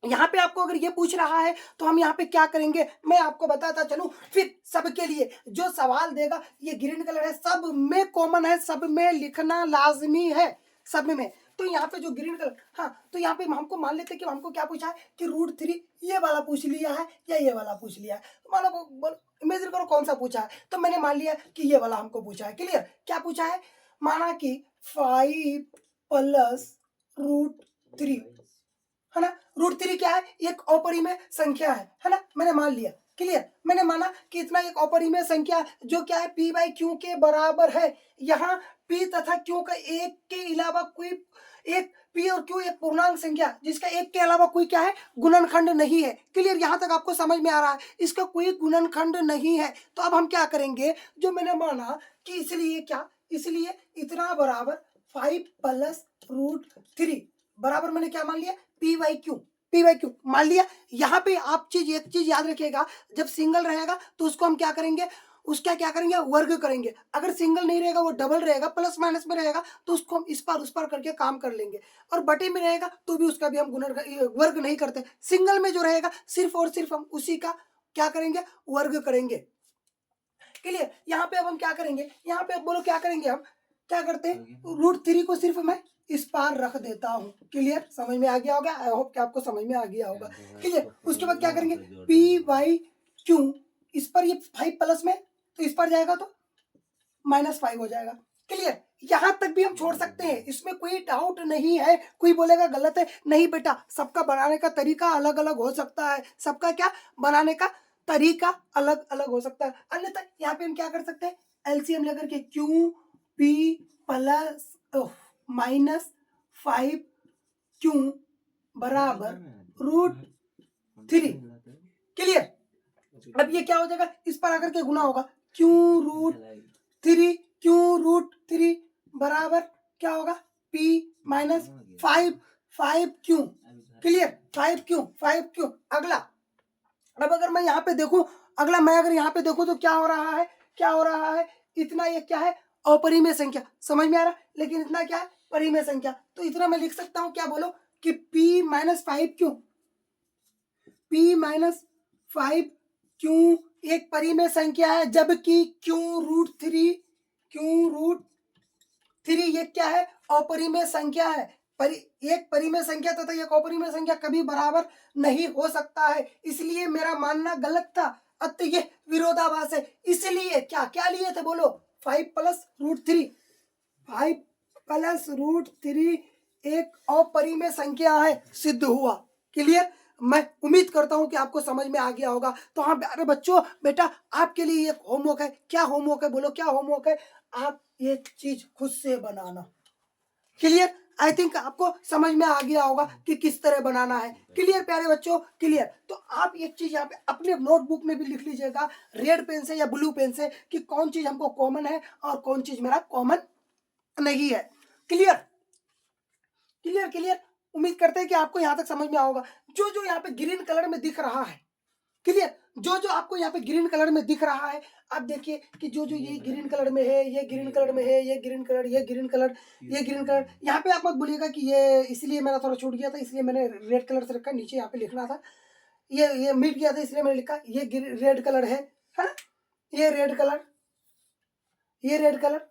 यहाँ पे आपको अगर ये पूछ रहा है तो हम यहाँ पे क्या करेंगे मैं आपको बताता चलूं। फिर सबके लिए जो सवाल देगा ये ग्रीन कलर है, सब में कॉमन है, सब में लिखना लाजमी है, सब में। तो यहाँ पे जो ग्रीन कलर, हाँ, तो यहाँ पे हमको मान लेते कि हमको क्या पूछा है कि √3 ये वाला पूछ लिया है या ये वाला पूछ लिया है। मानो इमेजिन करो कौन सा पूछा है, तो मैंने मान लिया कि ये वाला हमको पूछा है, क्लियर। क्या पूछा है, माना कि 5 + √3, है ना। √3 क्या है, एक अपरिमेय संख्या है ना, मैंने मान लिया, क्लियर। मैंने माना कि इतना एक अपरिमेय संख्या है जो क्या है p/q के बराबर है। यहाँ p तथा q का एक के अलावा कोई, एक p और q एक पूर्णांक संख्या जिसका एक के अलावा कोई क्या है गुणनखंड नहीं है, क्लियर। यहाँ तक आपको समझ में आ रहा है, इसका कोई गुणनखंड नहीं है। तो अब हम क्या करेंगे, जो मैंने माना कि इसलिए क्या, इसलिए इतना बराबर 5 + √3 बराबर मैंने क्या मान लिया p/q मान लिया। यहाँ पे आप एक चीज याद रखिएगा, जब सिंगल रहेगा तो उसको हम क्या करेंगे, उसका क्या करेंगे वर्ग करेंगे। अगर सिंगल नहीं रहेगा वो डबल रहेगा, प्लस माइनस में रहेगा तो उसको हम इस पार उस पार करके काम कर लेंगे। और बटे में रहेगा तो भी उसका भी हम वर्ग नहीं करते। सिंगल में जो रहेगा सिर्फ और सिर्फ हम उसी का क्या करेंगे वर्ग करेंगे, क्लियर। यहाँ पे अब हम क्या करेंगे, यहाँ पे अब बोलो क्या करेंगे, हम क्या करते हैं √3 को सिर्फ मैं इस पार रख देता हूँ, क्लियर। समझ में आ गया होगा, आई होप कि आपको समझ में आ गया होगा, क्लियर। उसके बाद क्या करेंगे p/q, इस पर ये 5 प्लस में तो इस पर जाएगा तो -5 हो जाएगा, क्लियर। यहां तक भी हम छोड़ सकते हैं, इसमें कोई डाउट नहीं है। कोई बोलेगा गलत है, नहीं बेटा, सबका बनाने का तरीका अलग अलग हो सकता है, सबका क्या बनाने का तरीका अलग अलग हो सकता है। अन्यथा यहाँ पे हम क्या कर सकते हैं, एलसीएम लेकर के q p + -5q बराबर √3, क्लियर। अब ये क्या हो जाएगा, इस पर आकर के गुना होगा, q√3 बराबर क्या होगा p - 5q, क्लियर। 5q। अगला, अब अगर मैं यहाँ पे देखूं, अगला मैं अगर यहाँ पे देखूं तो क्या हो रहा है, क्या हो रहा है, इतना ये क्या है अपरिमेय संख्या, समझ में आ रहा, लेकिन इतना क्या है परिमेय संख्या। तो इतना मैं लिख सकता हूँ, क्या बोलो कि p - 5q, p - 5q एक परिमेय संख्या है, जबकि q√3 ये क्या है अपरिमेय संख्या है। एक परिमेय संख्या तथा एक अपरिमेय संख्या कभी बराबर नहीं हो सकता है, इसलिए मेरा मानना गलत था, अतः ये विरोधाभास है। इसलिए क्या क्या लिए थे बोलो, 5 + √3, 5 + √3 एक अपरिमेय संख्या है, सिद्ध हुआ, क्लियर। मैं उम्मीद करता हूं कि आपको समझ में आ गया होगा। तो हाँ प्यारे बच्चों, बेटा आपके लिए एक होमवर्क है, क्या होमवर्क है बोलो, क्या होमवर्क है, आप एक चीज खुद से बनाना, क्लियर। आई थिंक आपको समझ में आ गया होगा कि किस तरह बनाना है। क्लियर प्यारे बच्चों, क्लियर। तो आप एक चीज यहाँ पे अपने नोटबुक में भी लिख लीजिएगा रेड पेन से या ब्लू पेन से कि कौन चीज हमको कॉमन है और कौन चीज मेरा कॉमन नहीं है। Clear clear clear. उम्मीद करते हैं कि आपको यहाँ तक समझ में आओगा। जो जो यहाँ पे ग्रीन कलर में दिख रहा है, क्लियर, जो जो आपको यहाँ पे ग्रीन कलर में दिख रहा है, आप देखिए कि जो जो ये ग्रीन कलर में है, ये ग्रीन कलर में है, ये ग्रीन कलर, ये ग्रीन कलर, ये ग्रीन कलर। यहाँ पे आप मत बोलिएगा कि ये इसलिए मेरा थोड़ा छूट गया था इसलिए मैंने रेड कलर से रखा, नीचे यहाँ पे लिखना था। ये मिट गया था इसलिए मैंने लिखा ये रेड कलर है ना, ये रेड कलर, ये रेड कलर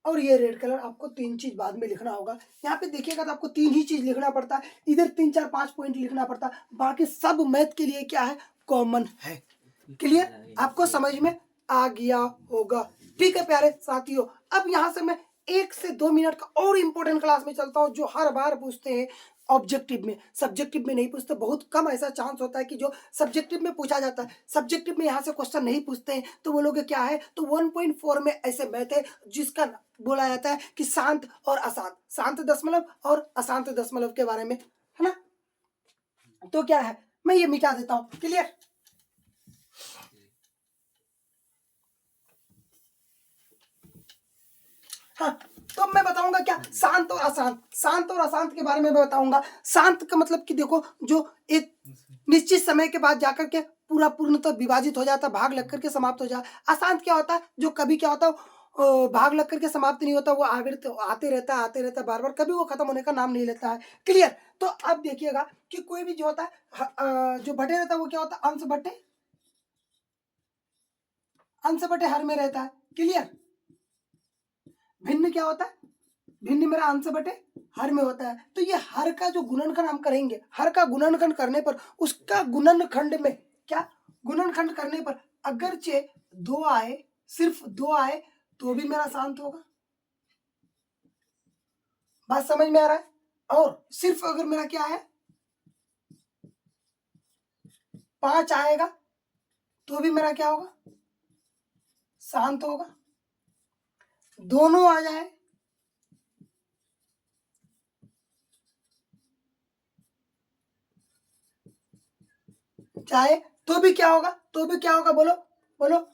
और ये रेड कलर। आपको तीन चीज बाद में लिखना होगा। यहाँ पे देखिएगा तो आपको तीन ही चीज लिखना पड़ता है, इधर 3 4 5 पॉइंट लिखना पड़ता है, बाकी सब मैथ के लिए क्या है, कॉमन है। क्लियर, आपको समझ में आ गया होगा। ठीक है प्यारे साथियों, अब यहाँ से मैं 1 से 2 मिनट का और इम्पोर्टेंट क्लास में चलता हूँ जो हर बार पूछते हैं ऑब्जेक्टिव में, सब्जेक्टिव में नहीं पूछते। बहुत कम ऐसा चांस होता है कि जो सब्जेक्टिव में पूछा जाता है, सब्जेक्टिव में यहाँ से क्वेश्चन नहीं पूछते हैं। तो वो लोग क्या है, तो 1.4 में ऐसे मैथ है जिसका बोला जाता है कि शांत और अशांत, शांत दशमलव और अशांत दशमलव के बारे में, है ना। तो क्या है, मैं ये मिटा देता हूँ। क्लियर, हाँ। तो मैं बताऊंगा क्या, शांत और अशांत, शांत और अशांत के बारे में मैं बताऊंगा। शांत का मतलब कि देखो जो एक निश्चित समय के बाद जाकर के पूरा पूर्णतः विभाजित हो जाता, भाग लग करके समाप्त हो जाता। अशांत क्या होता है, जो कभी क्या होता है भाग लग करके समाप्त नहीं होता, वो आगे आते रहता है, आते रहता है बार बार, कभी वो खत्म होने का नाम नहीं लेता है। क्लियर। तो अब देखिएगा कि कोई भी जो होता है जो बटे रहता है वो क्या होता है, अंश बटे, अंश बटे हर में रहता है। क्लियर। भिन्न क्या होता है, भिन्न मेरा अंश बटे हर में होता है। तो ये हर का जो गुणनखंड हम करेंगे, हर का गुणनखंड करने पर उसका गुणनखंड में क्या, गुणनखंड करने पर अगरचे 2 आए, सिर्फ 2 आए तो भी मेरा शांत होगा। बात समझ में आ रहा है। और सिर्फ अगर मेरा क्या है 5 आएगा तो भी मेरा क्या होगा, शांत होगा। दोनों आ जाए, चाहे तो भी क्या होगा, तो भी क्या होगा, बोलो बोलो,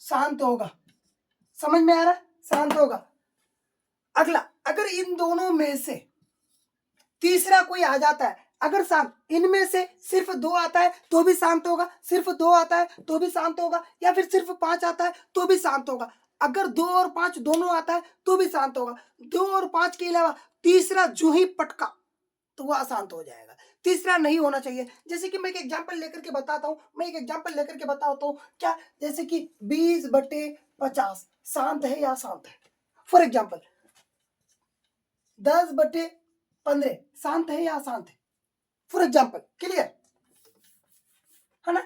शांत होगा। समझ में आ रहा है, शांत होगा। अगला, अगर इन दोनों में से तीसरा कोई आ जाता है, अगर शांत, इनमें से सिर्फ 2 आता है तो भी शांत होगा, सिर्फ 2 आता है तो भी शांत होगा, या फिर सिर्फ 5 आता है तो भी शांत होगा। अगर 2 और 5 दोनों आता है तो भी शांत होगा। 2 और 5 के अलावा तीसरा जो ही पटका तो वह अशांत हो जाएगा। तीसरा नहीं होना चाहिए। जैसे कि मैं एक एग्जांपल लेकर के बताता हूँ, मैं एक एग्जांपल लेकर के बताता हूँ क्या, जैसे कि 20/50 शांत है या अशांत है। फॉर एग्जांपल 10/15 शांत है या अशांत है, फॉर एग्जांपल। क्लियर है ना।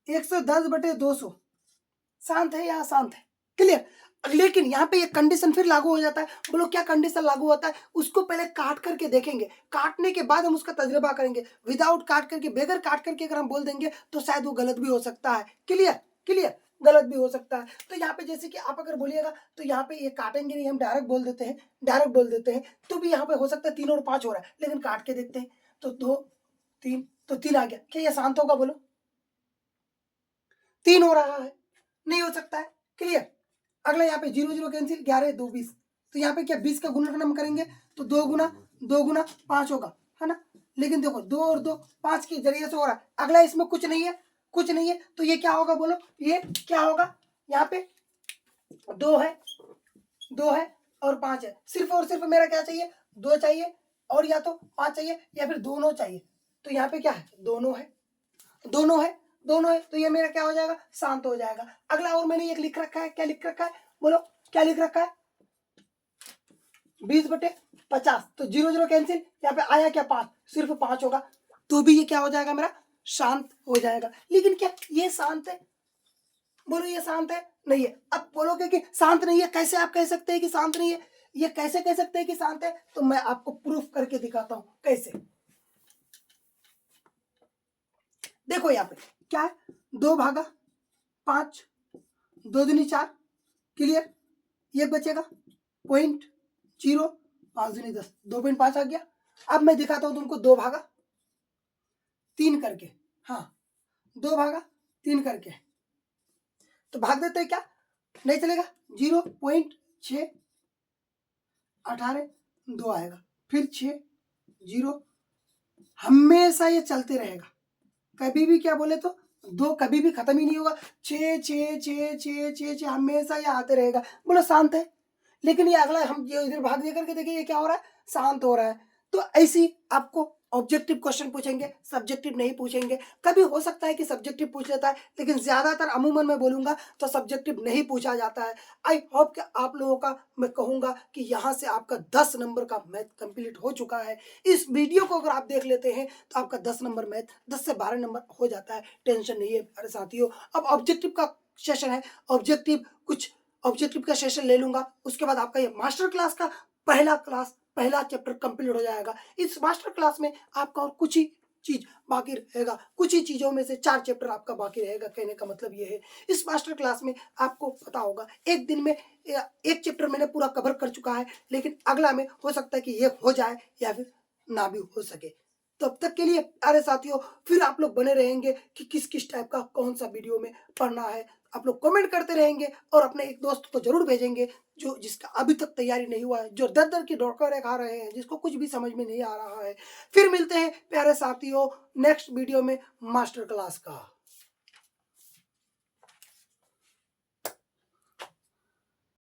110/200 शांत है या अशांत है। क्लियर। लेकिन यहाँ पे एक कंडीशन फिर लागू हो जाता है। बोलो क्या कंडीशन लागू होता है, उसको पहले काट करके देखेंगे, काटने के बाद हम उसका तजर्बा करेंगे। विदाउट काट करके, बगैर काट करके अगर हम बोल देंगे तो शायद वो गलत भी हो सकता है। क्लियर क्लियर, गलत भी हो सकता है। तो यहाँ पे जैसे कि आप अगर बोलिएगा तो यहाँ पे ये काटेंगे नहीं, हम डायरेक्ट बोल देते हैं, डायरेक्ट बोल देते हैं, तो भी यहाँ पे हो सकता है 3 और 5 हो रहा है, लेकिन काट के देखते हैं तो 2 3, तो 3 आ गया। क्या ये शांत होगा, बोलो। 3 हो रहा है, नहीं हो सकता है। क्लियर। अगला यहाँ पे 0 0 कैंसिल, 11 2 20, तो यहाँ पे क्या 20 का गुणनखंड हम करेंगे तो 2 गुना 5 होगा, है ना। लेकिन देखो 2 और 2 5 के जरिए से हो रहा है। अगला इसमें कुछ नहीं है, कुछ नहीं है, तो ये क्या होगा, बोलो। ये क्या होगा, यहाँ पे 2 है, 2 है और 5 है, सिर्फ और सिर्फ मेरा क्या चाहिए, 2 चाहिए, और या तो 5 चाहिए या फिर दोनों चाहिए। तो यहाँ पे क्या है, दोनों है, दोनों है, दोनों है, तो ये मेरा क्या हो जाएगा, शांत हो जाएगा। अगला और मैंने एक लिख रखा है, क्या लिख रखा है, बोलो क्या लिख रखा है, 20/50, तो 0 0 कैंसिल, यहाँ पे आया क्या 5, सिर्फ 5 होगा, तो भी ये क्या हो जाएगा, मेरा शांत हो जाएगा। लेकिन क्या ये शांत है, बोलो ये शांत है, नहीं है। अब बोलोगे कि शांत नहीं है, कैसे आप कह सकते हैं कि शांत नहीं है, ये कैसे कह सकते हैं कि शांत है, तो मैं आपको प्रूफ करके दिखाता हूं कैसे। देखो यहाँ पे क्या है, 2/5, 2 दूनी 4, क्लियर, ये बचेगा 0.4, 0, 5 दूनी 10, 2.5 आ गया। अब मैं दिखाता हूँ तुमको 2 भागा 3 करके, हाँ 2 भागा 3 करके, तो भाग देते हैं क्या, नहीं चलेगा, 0.6 18 2 आएगा, फिर 6 0, हमेशा ये चलते रहेगा, कभी भी क्या बोले तो 2 कभी भी खत्म ही नहीं होगा, 6 6 6 6 6 6 हमेशा ये आते रहेगा। बोलो शांत है, लेकिन ये अगला हम ये इधर भाग दे करके देखिए ये क्या हो रहा है, शांत हो रहा है। तो ऐसी आपको ऑब्जेक्टिव क्वेश्चन पूछेंगे, सब्जेक्टिव नहीं पूछेंगे। कभी हो सकता है कि सब्जेक्टिव पूछ लेता है, लेकिन ज्यादातर अमूमन मैं बोलूंगा तो सब्जेक्टिव नहीं पूछा जाता है। आई होप कि आप लोगों का मैं कहूंगा कि यहाँ से आपका 10 नंबर का मैथ कंप्लीट हो चुका है। इस वीडियो को अगर आप देख लेते हैं तो आपका 10 नंबर मैथ 10 से 12 नंबर हो जाता है, टेंशन नहीं है प्यारे साथियों। अब ऑब्जेक्टिव का सेशन है, ऑब्जेक्टिव कुछ ऑब्जेक्टिव का सेशन ले लूंगा, उसके बाद आपका ये मास्टर क्लास का पहला चैप्टर कंप्लीट हो जाएगा। इस मास्टर क्लास में आपका और कुछ ही चीज बाकी रहेगा, कुछ ही चीजों में से 4 चैप्टर आपका बाकी रहेगा। कहने का मतलब ये है इस मास्टर क्लास में आपको पता होगा एक दिन में एक चैप्टर मैंने पूरा कवर कर चुका है, लेकिन अगला में हो सकता है कि ये हो जाए या फिर ना भी हो सके। तब तक के लिए प्यारे साथियों फिर आप लोग बने रहेंगे कि किस किस टाइप का कौन सा वीडियो में पढ़ना है। आप लोग कमेंट करते रहेंगे और अपने एक दोस्त को जरूर भेजेंगे जो जिसका अभी तक तैयारी नहीं हुआ है, जो दर दर की डॉक्टर खा रहे हैं, जिसको कुछ भी समझ में नहीं आ रहा है। फिर मिलते हैं प्यारे साथियों नेक्स्ट वीडियो में मास्टर क्लास का।